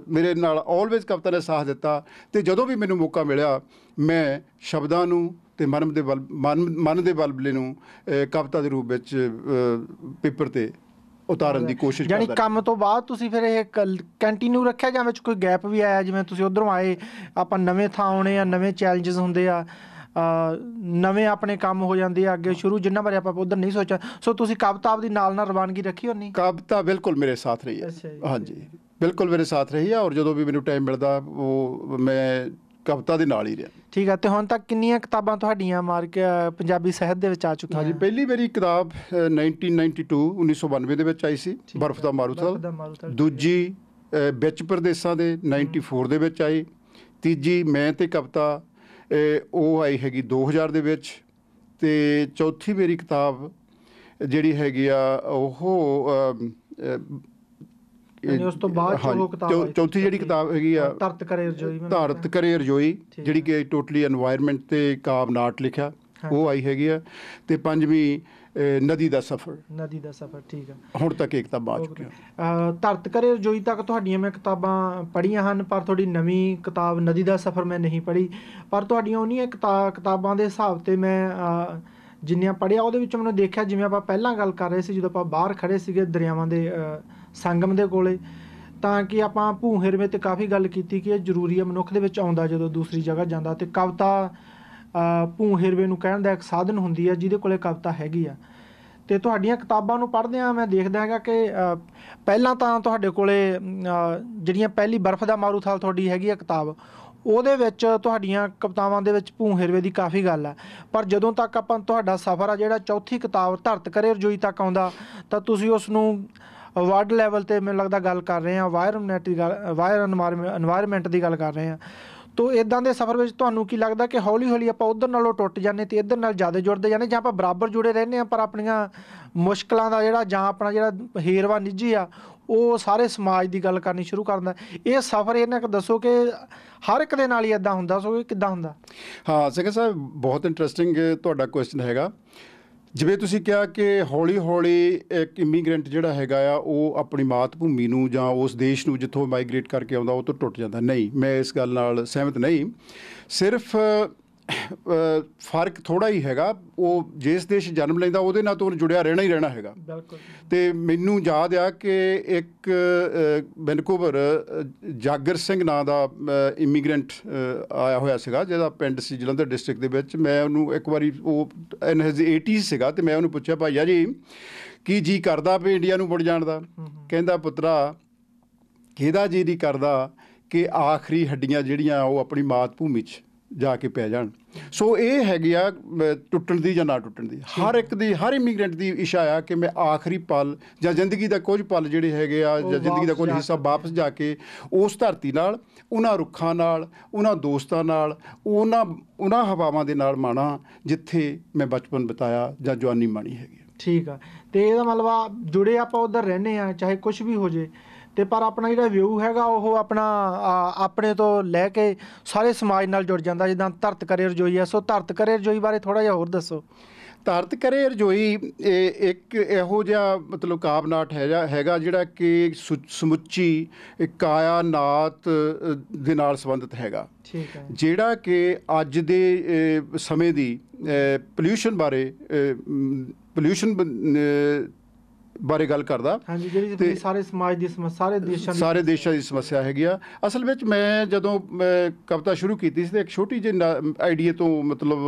ਮੇਰੇ ਨਾਲ ਆਲਵੇਜ਼ ਕਵਿਤਾ ਨੇ ਸਾਥ ਦਿੱਤਾ। ਅਤੇ ਜਦੋਂ ਵੀ ਮੈਨੂੰ ਮੌਕਾ ਮਿਲਿਆ, ਮੈਂ ਸ਼ਬਦਾਂ ਨੂੰ ਅਤੇ ਮਨ ਦੇ ਬਲਬਲੇ ਨੂੰ ਕਵਿਤਾ ਦੇ ਰੂਪ ਵਿੱਚ ਪੇਪਰ 'ਤੇ ਉਤਾਰਨ ਦੀ ਕੋਸ਼ਿਸ਼ ਕਰਦਾ। ਯਾਨੀ ਕੰਮ ਤੋਂ ਬਾਅਦ ਤੁਸੀਂ ਫਿਰ ਇਹ ਕੰਟੀਨਿਊ ਰੱਖਿਆ ਜਾਂ ਵਿੱਚ ਕੋਈ ਗੈਪ ਵੀ ਆਇਆ? ਜਿਵੇਂ ਤੁਸੀਂ ਉੱਧਰੋਂ ਆਏ, ਆਪਾਂ ਨਵੇਂ ਥਾਂ ਆਉਣੇ ਆ, ਨਵੇਂ ਚੈਲੰਜਸ ਹੁੰਦੇ ਆ, ਨਵੇਂ ਆਪਣੇ ਕੰਮ ਹੋ ਜਾਂਦੇ ਆ ਅੱਗੇ ਸ਼ੁਰੂ, ਜਿਨ੍ਹਾਂ ਬਾਰੇ ਆਪਾਂ ਉੱਧਰ ਨਹੀਂ ਸੋਚਿਆ। ਸੋ ਤੁਸੀਂ ਕਵਿਤਾ ਆਪਦੀ ਨਾਲ ਨਾਲ ਰਵਾਨਗੀ ਰੱਖੀ ਹੋਣੀ? ਕਵਿਤਾ ਬਿਲਕੁਲ ਮੇਰੇ ਸਾਥ ਰਹੀ ਹੈ। ਹਾਂਜੀ, ਬਿਲਕੁਲ ਮੇਰੇ ਸਾਥ ਰਹੀ ਹੈ। ਔਰ ਜਦੋਂ ਵੀ ਮੈਨੂੰ ਟਾਈਮ ਮਿਲਦਾ, ਉਹ ਮੈਂ ਕਵਿਤਾ ਦੇ ਨਾਲ ਹੀ ਰਿਹਾ। ਠੀਕ ਹੈ। ਤੇ ਹੁਣ ਤੱਕ ਕਿੰਨੀਆਂ ਕਿਤਾਬਾਂ ਤੁਹਾਡੀਆਂ ਪੰਜਾਬੀ ਸਾਹਿਤ ਦੇ ਵਿੱਚ ਆ ਚੁੱਕੀਆਂ? ਹਾਂਜੀ, ਪਹਿਲੀ ਮੇਰੀ ਕਿਤਾਬ 1992 ਦੇ ਵਿੱਚ ਆਈ ਸੀ, ਬਰਫ਼ ਦਾ ਮਾਰੂਥਲ। ਦੂਜੀ ਵਿੱਚ ਪ੍ਰਦੇਸਾਂ ਦੇ 94 ਦੇ ਵਿੱਚ ਆਈ। ਤੀਜੀ ਮੈਂ ਤੇ ਕਵਿਤਾ ਉਹ ਆਈ ਹੈਗੀ 2000 ਦੇ ਵਿੱਚ। ਅਤੇ ਚੌਥੀ ਮੇਰੀ ਕਿਤਾਬ ਜਿਹੜੀ ਹੈਗੀ ਆ ਉਹ ਉਸ ਤੋਂ ਬਾਅਦ ਚੌਥੀ ਜਿਹੜੀ ਕਿਤਾਬ ਹੈਗੀ ਆ ਧਰਤ ਕਰੇ ਰਜੋਈ, ਜਿਹੜੀ ਕਿ ਟੋਟਲੀ এনवायरमेंट ਤੇ ਕਾਵਨਾਟ ਲਿਖਿਆ, ਉਹ ਆਈ ਹੈਗੀ ਆ। ਅਤੇ ਪੰਜਵੀਂ ਨਦੀ ਦਾ ਸਫ਼ਰ। ਠੀਕ ਹੈ। ਹੁਣ ਤੱਕ ਇਹ ਕਿਤਾਬਾਂ ਆ ਚੁੱਕੀਆਂ। ਧਰਤ ਕਰੇ ਰਜੋਈ ਤੱਕ ਤੁਹਾਡੀਆਂ ਮੈਂ ਕਿਤਾਬਾਂ ਪੜ੍ਹੀਆਂ ਹਨ, ਪਰ ਤੁਹਾਡੀ ਨਵੀਂ ਕਿਤਾਬ ਨਦੀ ਦਾ ਸਫ਼ਰ ਮੈਂ ਨਹੀਂ ਪੜ੍ਹੀ। ਪਰ ਤੁਹਾਡੀਆਂ ਉਹਨੀਆਂ ਕਿਤਾਬਾਂ ਦੇ ਹਿਸਾਬ 'ਤੇ ਮੈਂ ਜਿੰਨੀਆਂ ਪੜ੍ਹਿਆ ਉਹਦੇ ਵਿੱਚ ਮੈਨੂੰ ਦੇਖਿਆ, ਜਿਵੇਂ ਆਪਾਂ ਪਹਿਲਾਂ ਗੱਲ ਕਰ ਰਹੇ ਸੀ ਜਦੋਂ ਆਪਾਂ ਬਾਹਰ ਖੜ੍ਹੇ ਸੀਗੇ ਦਰਿਆਵਾਂ ਦੇ ਸੰਗਮ ਦੇ ਕੋਲੇ, ਤਾਂ ਕਿ ਆਪਾਂ ਭੂ ਹੇਰਵੇਂ 'ਤੇ ਕਾਫੀ ਗੱਲ ਕੀਤੀ ਕਿ ਇਹ ਜ਼ਰੂਰੀ ਹੈ ਮਨੁੱਖ ਦੇ ਵਿੱਚ ਆਉਂਦਾ ਜਦੋਂ ਦੂਸਰੀ ਜਗ੍ਹਾ ਜਾਂਦਾ। ਅਤੇ ਕਵਿਤਾ ਭੂ ਹੇਰਵੇਂ ਨੂੰ ਕਹਿਣ ਦਾ ਇੱਕ ਸਾਧਨ ਹੁੰਦੀ ਹੈ ਜਿਹਦੇ ਕੋਲੇ ਕਵਿਤਾ ਹੈਗੀ ਆ। ਅਤੇ ਤੁਹਾਡੀਆਂ ਕਿਤਾਬਾਂ ਨੂੰ ਪੜ੍ਹਦਿਆਂ ਮੈਂ ਦੇਖਦਾ ਹੈਗਾ ਕਿ ਪਹਿਲਾਂ ਤਾਂ ਤੁਹਾਡੇ ਕੋਲੇ ਜਿਹੜੀਆਂ ਪਹਿਲੀ ਬਰਫ਼ ਦਾ ਮਾਰੂਥਲ ਤੁਹਾਡੀ ਹੈਗੀ ਆ ਕਿਤਾਬ, ਉਹਦੇ ਵਿੱਚ ਤੁਹਾਡੀਆਂ ਕਵਿਤਾਵਾਂ ਦੇ ਵਿੱਚ ਭੂ ਹੇਰਵੇ ਦੀ ਕਾਫੀ ਗੱਲ ਹੈ। ਪਰ ਜਦੋਂ ਤੱਕ ਆਪਾਂ ਤੁਹਾਡਾ ਸਫ਼ਰ ਆ ਜਿਹੜਾ ਚੌਥੀ ਕਿਤਾਬ ਧਰਤ ਕਰੇ ਰਜੋਈ ਤੱਕ ਆਉਂਦਾ, ਤਾਂ ਤੁਸੀਂ ਉਸ ਨੂੰ ਵਰਲਡ ਲੈਵਲ 'ਤੇ ਮੈਨੂੰ ਲੱਗਦਾ ਗੱਲ ਕਰ ਰਹੇ ਹਾਂ, এনवायरमेंट ਦੀ ਗੱਲ ਕਰ ਰਹੇ ਹਾਂ। ਤੋ ਇੱਦਾਂ ਦੇ ਸਫ਼ਰ ਵਿੱਚ ਤੁਹਾਨੂੰ ਕੀ ਲੱਗਦਾ ਕਿ ਹੌਲੀ ਹੌਲੀ ਆਪਾਂ ਉੱਧਰ ਨਾਲੋਂ ਟੁੱਟ ਜਾਂਦੇ ਅਤੇ ਇੱਧਰ ਨਾਲ ਜ਼ਿਆਦਾ ਜੁੜਦੇ ਜਾਂਦੇ, ਜਾਂ ਆਪਾਂ ਬਰਾਬਰ ਜੁੜੇ ਰਹਿੰਦੇ ਹਾਂ ਪਰ ਆਪਣੀਆਂ ਮੁਸ਼ਕਿਲਾਂ ਦਾ ਜਿਹੜਾ ਜਾਂ ਆਪਣਾ ਜਿਹੜਾ ਹੇਰਵਾ ਨਿੱਜੀ ਆ ਉਹ ਸਾਰੇ ਸਮਾਜ ਦੀ ਗੱਲ ਕਰਨੀ ਸ਼ੁਰੂ ਕਰ ਦਿੰਦਾ? ਇਹ ਸਫ਼ਰ ਇਹਨਾਂ ਕੁ ਦੱਸੋ ਕਿ ਹਰ ਇੱਕ ਦੇ ਨਾਲ ਹੀ ਇੱਦਾਂ ਹੁੰਦਾ, ਸੋ ਇਹ ਕਿੱਦਾਂ ਹੁੰਦਾ? ਹਾਂ ਸਿੰਘ ਸਾਹਿਬ, ਬਹੁਤ ਇੰਟਰਸਟਿੰਗ ਤੁਹਾਡਾ ਕੁਐਸਚਨ ਹੈਗਾ। ਜਿਵੇਂ ਤੁਸੀਂ ਕਿਹਾ ਕਿ ਹੌਲੀ ਹੌਲੀ ਇੱਕ ਇਮੀਗ੍ਰੈਂਟ ਜਿਹੜਾ ਹੈਗਾ ਆ ਉਹ ਆਪਣੀ ਮਾਤ ਭੂਮੀ ਨੂੰ ਜਾਂ ਉਸ ਦੇਸ਼ ਨੂੰ ਜਿੱਥੋਂ ਮਾਈਗ੍ਰੇਟ ਕਰਕੇ ਆਉਂਦਾ ਉਹ ਤੋਂ ਟੁੱਟ ਜਾਂਦਾ। ਨਹੀਂ, ਮੈਂ ਇਸ ਗੱਲ ਨਾਲ ਸਹਿਮਤ ਨਹੀਂ। ਸਿਰਫ ਫ਼ਰਕ ਥੋੜ੍ਹਾ ਹੀ ਹੈਗਾ, ਉਹ ਜਿਸ ਦੇਸ਼ ਜਨਮ ਲੈਂਦਾ ਉਹਦੇ ਨਾਲ ਤਾਂ ਉਹਨੂੰ ਜੁੜਿਆ ਰਹਿਣਾ ਹੀ ਰਹਿਣਾ ਹੈਗਾ। ਅਤੇ ਮੈਨੂੰ ਯਾਦ ਆ ਕਿ ਇੱਕ ਵੈਨਕੂਵਰ ਜਾਗਰ ਸਿੰਘ ਨਾਂ ਦਾ ਇਮੀਗਰੈਂਟ ਆਇਆ ਹੋਇਆ ਸੀਗਾ, ਜਿਹਦਾ ਪਿੰਡ ਸੀ ਜਲੰਧਰ ਡਿਸਟ੍ਰਿਕਟ ਦੇ ਵਿੱਚ। ਮੈਂ ਉਹਨੂੰ ਇੱਕ ਵਾਰੀ, ਉਹ ਇਨ ਹਿਜ਼ 80s ਸੀਗਾ, ਅਤੇ ਮੈਂ ਉਹਨੂੰ ਪੁੱਛਿਆ, ਭਾਈਆ ਜੀ ਕੀ ਜੀ ਕਰਦਾ ਵੀ ਇੰਡੀਆ ਨੂੰ ਮੁੜ ਜਾਣ ਦਾ? ਕਹਿੰਦਾ, ਪੁੱਤਰਾ ਕਿਹਦਾ ਜੀ ਨਹੀਂ ਕਰਦਾ ਕਿ ਆਖਰੀ ਹੱਡੀਆਂ ਜਿਹੜੀਆਂ ਉਹ ਆਪਣੀ ਮਾਤ ਭੂਮੀ 'ਚ ਜਾ ਕੇ ਪੈ ਜਾਣ। ਸੋ ਇਹ ਹੈਗੀ ਆ ਟੁੱਟਣ ਦੀ ਜਾਂ ਨਾ ਟੁੱਟਣ ਦੀ, ਹਰ ਇੱਕ ਦੀ, ਹਰ ਇਮੀਗਰੈਂਟ ਦੀ ਇੱਛਾ ਆ ਕਿ ਮੈਂ ਆਖਰੀ ਪਲ ਜਾਂ ਜ਼ਿੰਦਗੀ ਦਾ ਕੁਝ ਪਲ ਜਿਹੜੇ ਹੈਗੇ ਆ ਜਾਂ ਜ਼ਿੰਦਗੀ ਦਾ ਕੁਝ ਹਿੱਸਾ ਵਾਪਸ ਜਾ ਕੇ ਉਸ ਧਰਤੀ ਨਾਲ, ਉਹਨਾਂ ਰੁੱਖਾਂ ਨਾਲ, ਉਹਨਾਂ ਦੋਸਤਾਂ ਨਾਲ, ਉਹਨਾਂ ਹਵਾਵਾਂ ਦੇ ਨਾਲ ਮਾਣਾ ਜਿੱਥੇ ਮੈਂ ਬਚਪਨ ਬਿਤਾਇਆ ਜਾਂ ਜਵਾਨੀ ਮਾਣੀ ਹੈਗੀ। ਠੀਕ ਆ। ਅਤੇ ਇਹਦਾ ਮਤਲਬ ਆ ਜੁੜੇ ਆਪਾਂ ਉੱਧਰ ਰਹਿੰਦੇ ਹਾਂ ਚਾਹੇ ਕੁਛ ਵੀ ਹੋ ਜੇ, ਅਤੇ ਪਰ ਆਪਣਾ ਜਿਹੜਾ ਵਿਊ ਹੈਗਾ ਉਹ ਆਪਣਾ ਆਪਣੇ ਤੋਂ ਲੈ ਕੇ ਸਾਰੇ ਸਮਾਜ ਨਾਲ ਜੁੜ ਜਾਂਦਾ, ਜਿੱਦਾਂ ਧਰਤ ਕਰੇ ਰਜੋਈ ਆ। ਸੋ ਧਰਤ ਕਰੇ ਰਜੋਈ ਬਾਰੇ ਥੋੜ੍ਹਾ ਜਿਹਾ ਹੋਰ ਦੱਸੋ। ਧਰਤ ਕਰੇ ਰਜੋਈ ਇੱਕ ਇਹੋ ਜਿਹਾ ਮਤਲਬ ਕਾਵਨਾਟ ਹੈਗਾ ਜਿਹੜਾ ਕਿ ਸਮੁੱਚੀ ਕਾਇਨਾਤ ਦੇ ਨਾਲ ਸੰਬੰਧਿਤ ਹੈਗਾ। ਠੀਕ ਹੈ। ਜਿਹੜਾ ਕਿ ਅੱਜ ਦੇ ਸਮੇਂ ਦੀ ਪੋਲਿਊਸ਼ਨ ਬਾਰੇ ਗੱਲ ਕਰਦਾ। ਹਾਂਜੀ, ਜਿਹੜੀ ਸਾਰੇ ਸਮਾਜ ਦੀ ਸਮੱਸਿਆ, ਸਾਰੇ ਦੇਸ਼ਾਂ ਦੀ ਸਮੱਸਿਆ ਹੈਗੀ ਆ। ਅਸਲ ਵਿੱਚ ਮੈਂ ਜਦੋਂ ਕਵਿਤਾ ਸ਼ੁਰੂ ਕੀਤੀ ਸੀ ਤਾਂ ਇੱਕ ਛੋਟੀ ਜਿਹੀ ਆਈਡੀਆ ਤੋਂ ਮਤਲਬ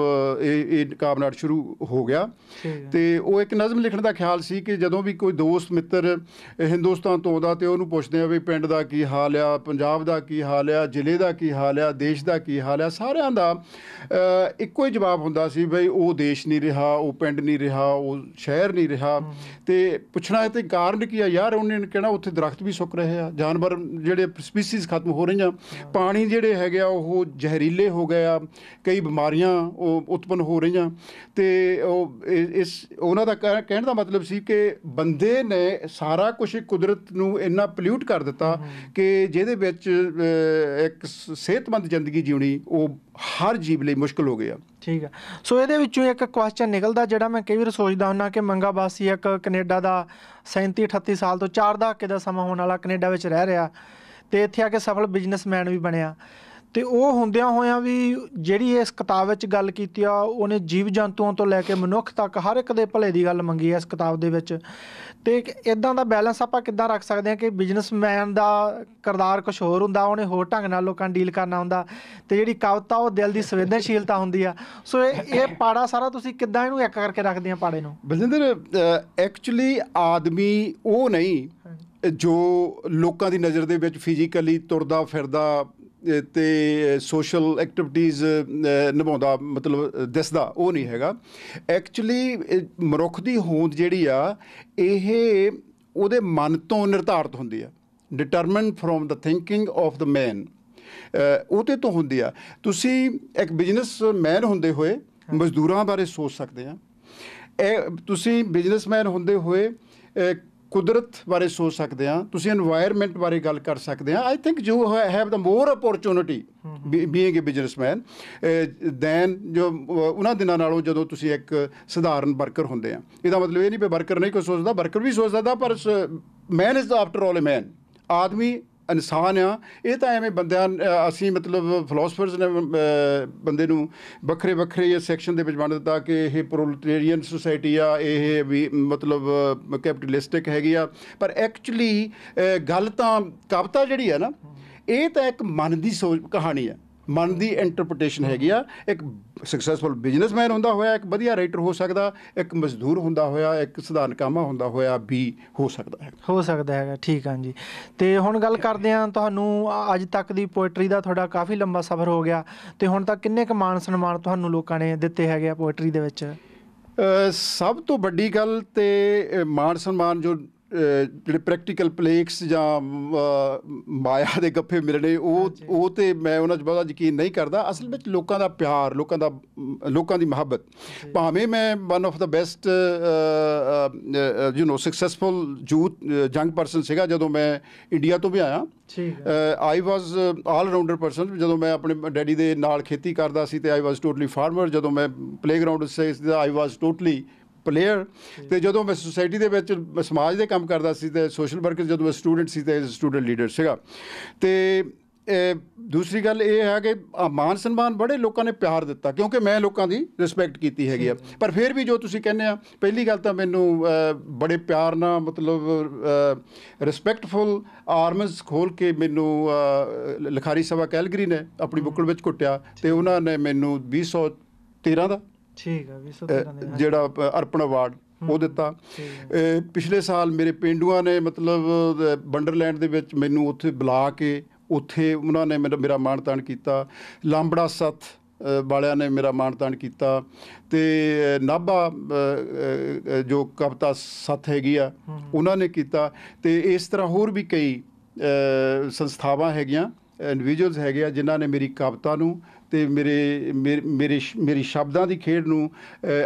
ਇਹ ਕਾਵਨਾਟ ਸ਼ੁਰੂ ਹੋ ਗਿਆ। ਅਤੇ ਉਹ ਇੱਕ ਨਜ਼ਮ ਲਿਖਣ ਦਾ ਖਿਆਲ ਸੀ ਕਿ ਜਦੋਂ ਵੀ ਕੋਈ ਦੋਸਤ ਮਿੱਤਰ ਹਿੰਦੁਸਤਾਨ ਤੋਂ ਆਉਂਦਾ ਅਤੇ ਉਹਨੂੰ ਪੁੱਛਦੇ ਆ ਵੀ ਪਿੰਡ ਦਾ ਕੀ ਹਾਲ ਆ, ਪੰਜਾਬ ਦਾ ਕੀ ਹਾਲ ਆ, ਜ਼ਿਲ੍ਹੇ ਦਾ ਕੀ ਹਾਲ ਆ, ਦੇਸ਼ ਦਾ ਕੀ ਹਾਲ ਆ, ਸਾਰਿਆਂ ਦਾ ਇੱਕੋ ਹੀ ਜਵਾਬ ਹੁੰਦਾ ਸੀ ਬਈ ਉਹ ਦੇਸ਼ ਨਹੀਂ ਰਿਹਾ, ਉਹ ਪਿੰਡ ਨਹੀਂ ਰਿਹਾ, ਉਹ ਸ਼ਹਿਰ ਨਹੀਂ ਰਿਹਾ। ਅਤੇ ਪੁੱਛਣਾ ਤੇ ਕਾਰਨ ਕੀ ਆ ਯਾਰ? ਉਹਨੇ ਕਹਿਣਾ ਉੱਥੇ ਦਰਖਤ ਵੀ ਸੁੱਕ ਰਹੇ ਆ, ਜਾਨਵਰ ਜਿਹੜੇ ਸਪੀਸੀਜ਼ ਖਤਮ ਹੋ ਰਹੀਆਂ, ਪਾਣੀ ਜਿਹੜੇ ਹੈਗੇ ਆ ਉਹ ਜ਼ਹਿਰੀਲੇ ਹੋ ਗਏ ਆ, ਕਈ ਬਿਮਾਰੀਆਂ ਉਹ ਉਤਪੰਨ ਹੋ ਰਹੀਆਂ। ਅਤੇ ਉਹਨਾਂ ਦਾ ਕਹਿਣ ਦਾ ਮਤਲਬ ਸੀ ਕਿ ਬੰਦੇ ਨੇ ਸਾਰਾ ਕੁਛ ਕੁਦਰਤ ਨੂੰ ਇੰਨਾ ਪੋਲਿਊਟ ਕਰ ਦਿੱਤਾ ਕਿ ਜਿਹਦੇ ਵਿੱਚ ਇੱਕ ਸਿਹਤਮੰਦ ਜ਼ਿੰਦਗੀ ਜਿਉਣੀ ਉਹ ਹਰ ਜੀਵ ਲਈ ਮੁਸ਼ਕਿਲ ਹੋ ਗਿਆ। ਠੀਕ ਆ। ਸੋ ਇਹਦੇ ਵਿੱਚੋਂ ਇੱਕ ਕੁਐਸਚਨ ਨਿਕਲਦਾ ਜਿਹੜਾ ਮੈਂ ਕਈ ਵਾਰ ਸੋਚਦਾ ਹੁੰਦਾ ਕਿ ਮੰਗਾ ਬਾਸੀ ਇੱਕ ਕੈਨੇਡਾ ਦਾ 37-38 ਸਾਲ ਤੋਂ 4 ਦਹਾਕੇ ਦਾ ਸਮਾਂ ਹੋਣ ਵਾਲਾ ਕੈਨੇਡਾ ਵਿੱਚ ਰਹਿ ਰਿਹਾ, ਅਤੇ ਇੱਥੇ ਆ ਕੇ ਸਫਲ ਬਿਜ਼ਨਸਮੈਨ ਵੀ ਬਣਿਆ। ਅਤੇ ਉਹ ਹੁੰਦਿਆਂ ਹੋਇਆਂ ਵੀ ਜਿਹੜੀ ਇਸ ਕਿਤਾਬ ਵਿੱਚ ਗੱਲ ਕੀਤੀ ਆ, ਉਹਨੇ ਜੀਵ ਜੰਤੂਆਂ ਤੋਂ ਲੈ ਕੇ ਮਨੁੱਖ ਤੱਕ ਹਰ ਇੱਕ ਦੇ ਭਲੇ ਦੀ ਗੱਲ ਮੰਗੀ ਹੈ ਇਸ ਕਿਤਾਬ ਦੇ ਵਿੱਚ। ਅਤੇ ਇੱਦਾਂ ਦਾ ਬੈਲੈਂਸ ਆਪਾਂ ਕਿੱਦਾਂ ਰੱਖ ਸਕਦੇ ਹਾਂ ਕਿ ਬਿਜ਼ਨਸਮੈਨ ਦਾ ਕਿਰਦਾਰ ਕੁਛ ਹੋਰ ਹੁੰਦਾ, ਉਹਨੇ ਹੋਰ ਢੰਗ ਨਾਲ ਲੋਕਾਂ ਨਾਲ ਡੀਲ ਕਰਨਾ ਹੁੰਦਾ, ਅਤੇ ਜਿਹੜੀ ਕਵਿਤਾ ਉਹ ਦਿਲ ਦੀ ਸੰਵੇਦਨਸ਼ੀਲਤਾ ਹੁੰਦੀ ਆ। ਸੋ ਇਹ ਪਾੜਾ ਸਾਰਾ ਤੁਸੀਂ ਕਿੱਦਾਂ ਇਹਨੂੰ ਇੱਕ ਕਰਕੇ ਰੱਖਦੇ ਆ ਪਾੜੇ ਨੂੰ? ਬਲਜਿੰਦਰ, ਐਕਚੁਅਲੀ ਆਦਮੀ ਉਹ ਨਹੀਂ ਜੋ ਲੋਕਾਂ ਦੀ ਨਜ਼ਰ ਦੇ ਵਿੱਚ ਫਿਜ਼ੀਕਲੀ ਤੁਰਦਾ ਫਿਰਦਾ ਤੇ ਸੋਸ਼ਲ ਐਕਟੀਵਿਟੀਜ਼ ਨਿਭਾਉਂਦਾ ਮਤਲਬ ਦਿਸਦਾ, ਉਹ ਨਹੀਂ ਹੈਗਾ। ਐਕਚੁਅਲੀ ਮਨੁੱਖ ਦੀ ਹੋਂਦ ਜਿਹੜੀ ਆ ਇਹ ਉਹਦੇ ਮਨ ਤੋਂ ਨਿਰਧਾਰਿਤ ਹੁੰਦੀ ਆ, determined from the thinking of the man, ਉਹਦੇ ਤੋਂ ਹੁੰਦੀ ਆ। ਤੁਸੀਂ ਇੱਕ ਬਿਜ਼ਨਸਮੈਨ ਹੁੰਦੇ ਹੋਏ ਮਜ਼ਦੂਰਾਂ ਬਾਰੇ ਸੋਚ ਸਕਦੇ ਆ, ਤੁਸੀਂ ਬਿਜ਼ਨਸਮੈਨ ਹੁੰਦੇ ਹੋਏ ਕੁਦਰਤ ਬਾਰੇ ਸੋਚ ਸਕਦੇ ਹਾਂ, ਤੁਸੀਂ এনवायरमेंट ਬਾਰੇ ਗੱਲ ਕਰ ਸਕਦੇ ਹਾਂ। I think you have the more opportunity being a businessman than ਜੋ ਉਹਨਾਂ ਦਿਨਾਂ ਨਾਲੋਂ ਜਦੋਂ ਤੁਸੀਂ ਇੱਕ ਸਧਾਰਨ ਵਰਕਰ ਹੁੰਦੇ ਆ। ਇਹਦਾ ਮਤਲਬ ਇਹ ਨਹੀਂ ਵੀ ਵਰਕਰ ਨਹੀਂ ਕੋਈ ਸੋਚਦਾ, ਵਰਕਰ ਵੀ ਸੋਚ ਸਕਦਾ, ਪਰ ਮੈਨ ਇਜ਼ ਆਫਟਰ ਆਲ ਏ ਮੈਨ, ਆਦਮੀ ਇਨਸਾਨ ਆ। ਇਹ ਤਾਂ ਐਵੇਂ ਬੰਦਿਆਂ ਅਸੀਂ ਮਤਲਬ ਫਿਲੋਸਫਰਸ ਨੇ ਬੰਦੇ ਨੂੰ ਵੱਖਰੇ ਵੱਖਰੇ ਸੈਕਸ਼ਨ ਦੇ ਵਿੱਚ ਵੰਡ ਦਿੱਤਾ ਕਿ ਇਹ ਪ੍ਰੋਲੇਟੇਰੀਅਨ ਸੁਸਾਇਟੀ ਆ, ਇਹ ਵੀ ਮਤਲਬ ਕੈਪੀਟਲਿਸਟਿਕ ਹੈਗੀ ਆ। ਪਰ ਐਕਚੁਅਲੀ ਗੱਲ ਤਾਂ ਕਵਿਤਾ ਜਿਹੜੀ ਆ ਨਾ, ਇਹ ਤਾਂ ਇੱਕ ਮਨ ਦੀ ਸੋਚ ਕਹਾਣੀ ਆ, ਮਨ ਦੀ ਇੰਟਰਪ੍ਰੀਟੇਸ਼ਨ ਹੈਗੀ ਆ। ਇੱਕ ਸਕਸੈਸਫੁਲ ਬਿਜ਼ਨਸਮੈਨ ਹੁੰਦਾ ਹੋਇਆ ਇੱਕ ਵਧੀਆ ਰਾਈਟਰ ਹੋ ਸਕਦਾ, ਇੱਕ ਮਜ਼ਦੂਰ ਹੁੰਦਾ ਹੋਇਆ, ਇੱਕ ਸਧਾਰਨ ਕਾਮਾ ਹੁੰਦਾ ਹੋਇਆ ਵੀ ਹੋ ਸਕਦਾ ਹੈਗਾ। ਠੀਕ ਆ ਜੀ। ਅਤੇ ਹੁਣ ਗੱਲ ਕਰਦੇ ਹਾਂ, ਤੁਹਾਨੂੰ ਅੱਜ ਤੱਕ ਦੀ ਪੋਇਟਰੀ ਦਾ ਤੁਹਾਡਾ ਕਾਫੀ ਲੰਬਾ ਸਫ਼ਰ ਹੋ ਗਿਆ, ਅਤੇ ਹੁਣ ਤੱਕ ਕਿੰਨੇ ਕੁ ਮਾਣ ਸਨਮਾਨ ਤੁਹਾਨੂੰ ਲੋਕਾਂ ਨੇ ਦਿੱਤੇ ਹੈਗੇ ਆ ਪੋਇਟਰੀ ਦੇ ਵਿੱਚ? ਸਭ ਤੋਂ ਵੱਡੀ ਗੱਲ ਤੇ ਮਾਣ ਸਨਮਾਨ ਜੋ ਜਿਹੜੇ ਪ੍ਰੈਕਟੀਕਲ ਪਲੇਕਸ ਜਾਂ ਮਾਇਆ ਦੇ ਗੱਫੇ ਮਿਲਣੇ, ਉਹ ਤੇ ਮੈਂ ਉਹਨਾਂ 'ਚ ਬਹੁਤਾ ਯਕੀਨ ਨਹੀਂ ਕਰਦਾ। ਅਸਲ ਵਿੱਚ ਲੋਕਾਂ ਦਾ ਪਿਆਰ, ਲੋਕਾਂ ਦੀ ਮੁਹੱਬਤ। ਭਾਵੇਂ ਮੈਂ one of the best successful young person ਸੀਗਾ ਜਦੋਂ ਮੈਂ ਇੰਡੀਆ ਤੋਂ ਵੀ ਆਇਆ। ਆਈ ਵਾਜ਼ ਆਲ ਰਾਊਂਡਰ ਪਰਸਨ। ਜਦੋਂ ਮੈਂ ਆਪਣੇ ਡੈਡੀ ਦੇ ਨਾਲ ਖੇਤੀ ਕਰਦਾ ਸੀ ਤੇ ਆਈ ਵਾਜ਼ ਟੋਟਲੀ ਫਾਰਮਰ। ਜਦੋਂ ਮੈਂ ਪਲੇਗਰਾਊਂਡ ਸੀ ਆਈ ਵਾਜ਼ ਟੋਟਲੀ ਪਲੇਅਰ। ਅਤੇ ਜਦੋਂ ਮੈਂ ਸੁਸਾਇਟੀ ਦੇ ਵਿੱਚ ਸਮਾਜ ਦੇ ਕੰਮ ਕਰਦਾ ਸੀ ਅਤੇ ਸੋਸ਼ਲ ਵਰਕਰ, ਜਦੋਂ ਮੈਂ ਸਟੂਡੈਂਟ ਸੀ ਅਤੇ ਸਟੂਡੈਂਟ ਲੀਡਰ ਸੀਗਾ। ਅਤੇ ਦੂਸਰੀ ਗੱਲ ਇਹ ਹੈ ਕਿ ਮਾਨ ਸਨਮਾਨ ਬੜੇ ਲੋਕਾਂ ਨੇ ਪਿਆਰ ਦਿੱਤਾ, ਕਿਉਂਕਿ ਮੈਂ ਲੋਕਾਂ ਦੀ ਰਿਸਪੈਕਟ ਕੀਤੀ ਹੈਗੀ ਆ। ਪਰ ਫਿਰ ਵੀ ਜੋ ਤੁਸੀਂ ਕਹਿੰਦੇ ਆ, ਪਹਿਲੀ ਗੱਲ ਤਾਂ ਮੈਨੂੰ ਬੜੇ ਪਿਆਰ ਨਾਲ ਮਤਲਬ ਰਿਸਪੈਕਟਫੁਲ ਆਰਮਸ ਖੋਲ੍ਹ ਕੇ ਮੈਨੂੰ ਲਿਖਾਰੀ ਸਭਾ ਕੈਲਗਰੀ ਨੇ ਆਪਣੀ ਬੁੱਕਲ ਵਿੱਚ ਘੁੱਟਿਆ, ਅਤੇ ਉਹਨਾਂ ਨੇ ਮੈਨੂੰ 2013 ਦਾ ਜਿਹੜਾ ਅਰਪਣ ਅਵਾਰਡ ਉਹ ਦਿੱਤਾ। ਪਿਛਲੇ ਸਾਲ ਮੇਰੇ ਪੇਂਡੂਆਂ ਨੇ ਮਤਲਬ ਵੰਡਰਲੈਂਡ ਦੇ ਵਿੱਚ ਮੈਨੂੰ ਉੱਥੇ ਬੁਲਾ ਕੇ ਉੱਥੇ ਉਹਨਾਂ ਨੇ ਮੇਰਾ ਮਾਣ ਤਾਣ ਕੀਤਾ। ਲਾਂਬੜਾ ਸੱਥ ਵਾਲਿਆਂ ਨੇ ਮੇਰਾ ਮਾਣ ਤਾਣ ਕੀਤਾ, ਅਤੇ ਨਾਭਾ ਜੋ ਕਵਿਤਾ ਸੱਥ ਹੈਗੀ ਆ ਉਹਨਾਂ ਨੇ ਕੀਤਾ। ਅਤੇ ਇਸ ਤਰ੍ਹਾਂ ਹੋਰ ਵੀ ਕਈ ਸੰਸਥਾਵਾਂ ਹੈਗੀਆਂ, ਇੰਡੀਵਿਜੂਅਲਸ ਹੈਗੇ ਆ ਜਿਨ੍ਹਾਂ ਨੇ ਮੇਰੀ ਕਵਿਤਾ ਨੂੰ ਅਤੇ ਮੇਰੀ ਸ਼ਬਦਾਂ ਦੀ ਖੇਡ ਨੂੰ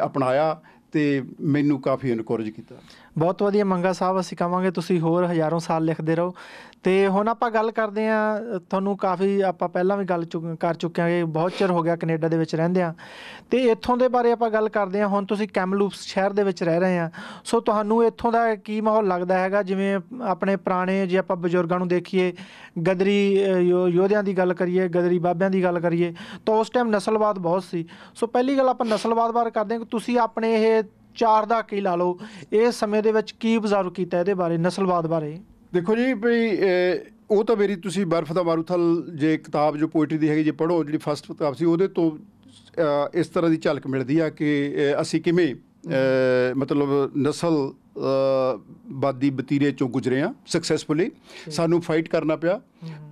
ਅਪਣਾਇਆ ਅਤੇ ਮੈਨੂੰ ਕਾਫੀ ਇਨਕੋਰੇਜ ਕੀਤਾ। ਬਹੁਤ ਵਧੀਆ ਮੰਗਾ ਸਾਹਿਬ, ਅਸੀਂ ਕਹਾਂਗੇ ਤੁਸੀਂ ਹੋਰ ਹਜ਼ਾਰਾਂ ਸਾਲ ਲਿਖਦੇ ਰਹੋ। ਅਤੇ ਹੁਣ ਆਪਾਂ ਗੱਲ ਕਰਦੇ ਹਾਂ, ਤੁਹਾਨੂੰ ਕਾਫੀ ਆਪਾਂ ਪਹਿਲਾਂ ਵੀ ਗੱਲ ਕਰ ਚੁੱਕੇ ਹਾਂ ਕਿ ਬਹੁਤ ਚਿਰ ਹੋ ਗਿਆ ਕੈਨੇਡਾ ਦੇ ਵਿੱਚ ਰਹਿੰਦੇ ਹਾਂ, ਅਤੇ ਇੱਥੋਂ ਦੇ ਬਾਰੇ ਆਪਾਂ ਗੱਲ ਕਰਦੇ ਹਾਂ। ਹੁਣ ਤੁਸੀਂ ਕੈਮਲੂਪਸ ਸ਼ਹਿਰ ਦੇ ਵਿੱਚ ਰਹਿ ਰਹੇ ਹਾਂ, ਸੋ ਤੁਹਾਨੂੰ ਇੱਥੋਂ ਦਾ ਕੀ ਮਾਹੌਲ ਲੱਗਦਾ ਹੈਗਾ? ਜਿਵੇਂ ਆਪਣੇ ਪੁਰਾਣੇ, ਜੇ ਆਪਾਂ ਬਜ਼ੁਰਗਾਂ ਨੂੰ ਦੇਖੀਏ, ਗਦਰੀ ਯੋਧਿਆਂ ਦੀ ਗੱਲ ਕਰੀਏ, ਗਦਰੀ ਬਾਬਿਆਂ ਦੀ ਗੱਲ ਕਰੀਏ, ਤਾਂ ਉਸ ਟਾਈਮ ਨਸਲਵਾਦ ਬਹੁਤ ਸੀ। ਸੋ ਪਹਿਲੀ ਗੱਲ ਆਪਾਂ ਨਸਲਵਾਦ ਬਾਰੇ ਕਰਦੇ ਹਾਂ ਕਿ ਤੁਸੀਂ ਆਪਣੇ ਇਹ 4 ਦਹਾਕੇ ਹੀ ਲਾ ਲਓ, ਇਸ ਸਮੇਂ ਦੇ ਵਿੱਚ ਕੀ ਅਬਜ਼ਰਵ ਕੀਤਾ ਇਹਦੇ ਬਾਰੇ, ਨਸਲਵਾਦ ਬਾਰੇ? ਦੇਖੋ ਜੀ, ਵੀ ਉਹ ਤਾਂ ਮੇਰੀ ਤੁਸੀਂ ਬਰਫ਼ ਦਾ ਮਾਰੂਥਲ ਜੇ ਕਿਤਾਬ ਜੋ ਪੋਇਟਰੀ ਦੀ ਹੈਗੀ ਜੇ ਪੜ੍ਹੋ, ਜਿਹੜੀ ਫਸਟ ਕਿਤਾਬ ਸੀ, ਉਹਦੇ ਤੋਂ ਇਸ ਤਰ੍ਹਾਂ ਦੀ ਝਲਕ ਮਿਲਦੀ ਆ ਕਿ ਅਸੀਂ ਕਿਵੇਂ ਮਤਲਬ ਨਸਲਵਾਦੀ ਵਤੀਰੇ 'ਚੋਂ ਗੁਜ਼ਰੇ ਹਾਂ ਸਕਸੈਸਫੁਲੀ। ਸਾਨੂੰ ਫਾਈਟ ਕਰਨਾ ਪਿਆ,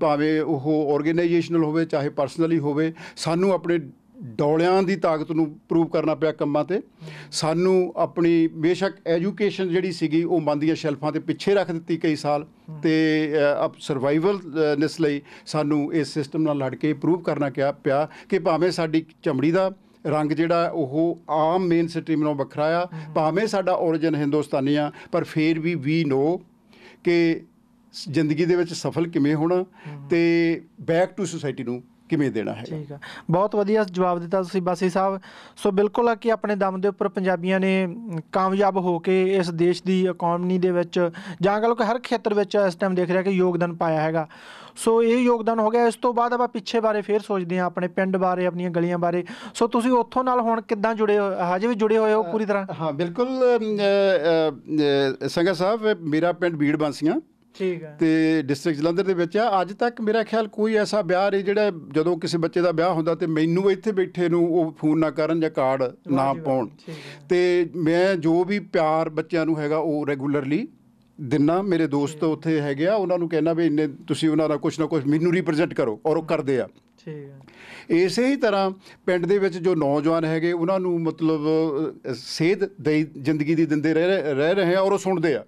ਭਾਵੇਂ ਉਹ ਔਰਗੇਨਾਈਜੇਸ਼ਨਲ ਹੋਵੇ ਚਾਹੇ ਪਰਸਨਲੀ ਹੋਵੇ। ਸਾਨੂੰ ਆਪਣੇ ਡੌਲਿਆਂ ਦੀ ਤਾਕਤ ਨੂੰ ਪ੍ਰੂਵ ਕਰਨਾ ਪਿਆ ਕੰਮਾਂ 'ਤੇ। ਸਾਨੂੰ ਆਪਣੀ ਬੇਸ਼ੱਕ ਐਜੂਕੇਸ਼ਨ ਜਿਹੜੀ ਸੀਗੀ ਉਹ ਮਨ ਦੀਆਂ ਸ਼ੈਲਫਾਂ 'ਤੇ ਪਿੱਛੇ ਰੱਖ ਦਿੱਤੀ ਕਈ ਸਾਲ, ਅਤੇ ਸਰਵਾਈਵਲਨੈਸ ਲਈ ਸਾਨੂੰ ਇਸ ਸਿਸਟਮ ਨਾਲ ਲੜ ਕੇ ਪ੍ਰੂਵ ਕਰਨਾ ਪਿਆ ਕਿ ਭਾਵੇਂ ਸਾਡੀ ਚਮੜੀ ਦਾ ਰੰਗ ਜਿਹੜਾ ਉਹ ਆਮ ਮੇਨ ਸਟਰੀਮ ਨਾਲੋਂ ਵੱਖਰਾ ਆ, ਭਾਵੇਂ ਸਾਡਾ ਔਰੀਜਨ ਹਿੰਦੁਸਤਾਨੀ ਆ, ਪਰ ਫਿਰ ਵੀ ਨੋ ਕਿ ਜ਼ਿੰਦਗੀ ਦੇ ਵਿੱਚ ਸਫਲ ਕਿਵੇਂ ਹੋਣਾ ਅਤੇ ਬੈਕ ਟੂ ਸੁਸਾਇਟੀ ਨੂੰ ਕਿਵੇਂ ਦੇਣਾ ਹੈ। ਠੀਕ ਆ, ਬਹੁਤ ਵਧੀਆ ਜਵਾਬ ਦਿੱਤਾ ਤੁਸੀਂ ਬਾਸੀ ਸਾਹਿਬ। ਸੋ ਬਿਲਕੁਲ ਆ ਕਿ ਆਪਣੇ ਦਮ ਦੇ ਉੱਪਰ ਪੰਜਾਬੀਆਂ ਨੇ ਕਾਮਯਾਬ ਹੋ ਕੇ ਇਸ ਦੇਸ਼ ਦੀ ਇਕੋਨਮੀ ਦੇ ਵਿੱਚ ਜਾਂ ਕਹ ਲਓ ਕਿ ਹਰ ਖੇਤਰ ਵਿੱਚ ਇਸ ਟਾਈਮ ਦੇਖ ਰਿਹਾ ਕਿ ਯੋਗਦਾਨ ਪਾਇਆ ਹੈਗਾ। ਸੋ ਇਹ ਯੋਗਦਾਨ ਹੋ ਗਿਆ। ਇਸ ਤੋਂ ਬਾਅਦ ਆਪਾਂ ਪਿੱਛੇ ਬਾਰੇ ਫਿਰ ਸੋਚਦੇ ਹਾਂ, ਆਪਣੇ ਪਿੰਡ ਬਾਰੇ, ਆਪਣੀਆਂ ਗਲੀਆਂ ਬਾਰੇ। ਸੋ ਤੁਸੀਂ ਉੱਥੋਂ ਨਾਲ ਹੁਣ ਕਿੱਦਾਂ ਜੁੜੇ ਹੋ? ਹਜੇ ਵੀ ਜੁੜੇ ਹੋਏ ਹੋ ਪੂਰੀ ਤਰ੍ਹਾਂ? ਹਾਂ ਬਿਲਕੁਲ ਸੰਗਾ ਸਾਹਿਬ, ਮੇਰਾ ਪਿੰਡ ਬੀੜ ਬਾਂਸੀਆਂ ਠੀਕ ਹੈ ਅਤੇ ਡਿਸਟ੍ਰਿਕਟ ਜਲੰਧਰ ਦੇ ਵਿੱਚ ਆ। ਅੱਜ ਤੱਕ ਮੇਰਾ ਖਿਆਲ ਕੋਈ ਐਸਾ ਵਿਆਹ ਨਹੀਂ ਜਿਹੜਾ ਜਦੋਂ ਕਿਸੇ ਬੱਚੇ ਦਾ ਵਿਆਹ ਹੁੰਦਾ ਅਤੇ ਮੈਨੂੰ ਇੱਥੇ ਬੈਠੇ ਨੂੰ ਉਹ ਫੋਨ ਨਾ ਕਰਨ ਜਾਂ ਕਾਰਡ ਨਾ ਪਾਉਣ। ਅਤੇ ਮੈਂ ਜੋ ਵੀ ਪਿਆਰ ਬੱਚਿਆਂ ਨੂੰ ਹੈਗਾ ਉਹ ਰੈਗੂਲਰਲੀ ਦਿਨਾ। ਮੇਰੇ ਦੋਸਤ ਉੱਥੇ ਹੈਗੇ ਆ, ਉਹਨਾਂ ਨੂੰ ਕਹਿਣਾ ਵੀ ਇੰਨੇ ਤੁਸੀਂ ਉਹਨਾਂ ਦਾ ਕੁਛ ਨਾ ਕੁਛ ਮੈਨੂੰ ਰਿਪਰੈਜ਼ੈਂਟ ਕਰੋ, ਔਰ ਉਹ ਕਰਦੇ ਆ। ਇਸੇ ਹੀ ਤਰ੍ਹਾਂ ਪਿੰਡ ਦੇ ਵਿੱਚ ਜੋ ਨੌਜਵਾਨ ਹੈਗੇ ਉਹਨਾਂ ਨੂੰ ਮਤਲਬ ਸੇਧ ਦੇ ਜ਼ਿੰਦਗੀ ਦੀ ਦਿੰਦੇ ਰਹਿ ਰਹੇ ਆ, ਔਰ ਉਹ ਸੁਣਦੇ ਆ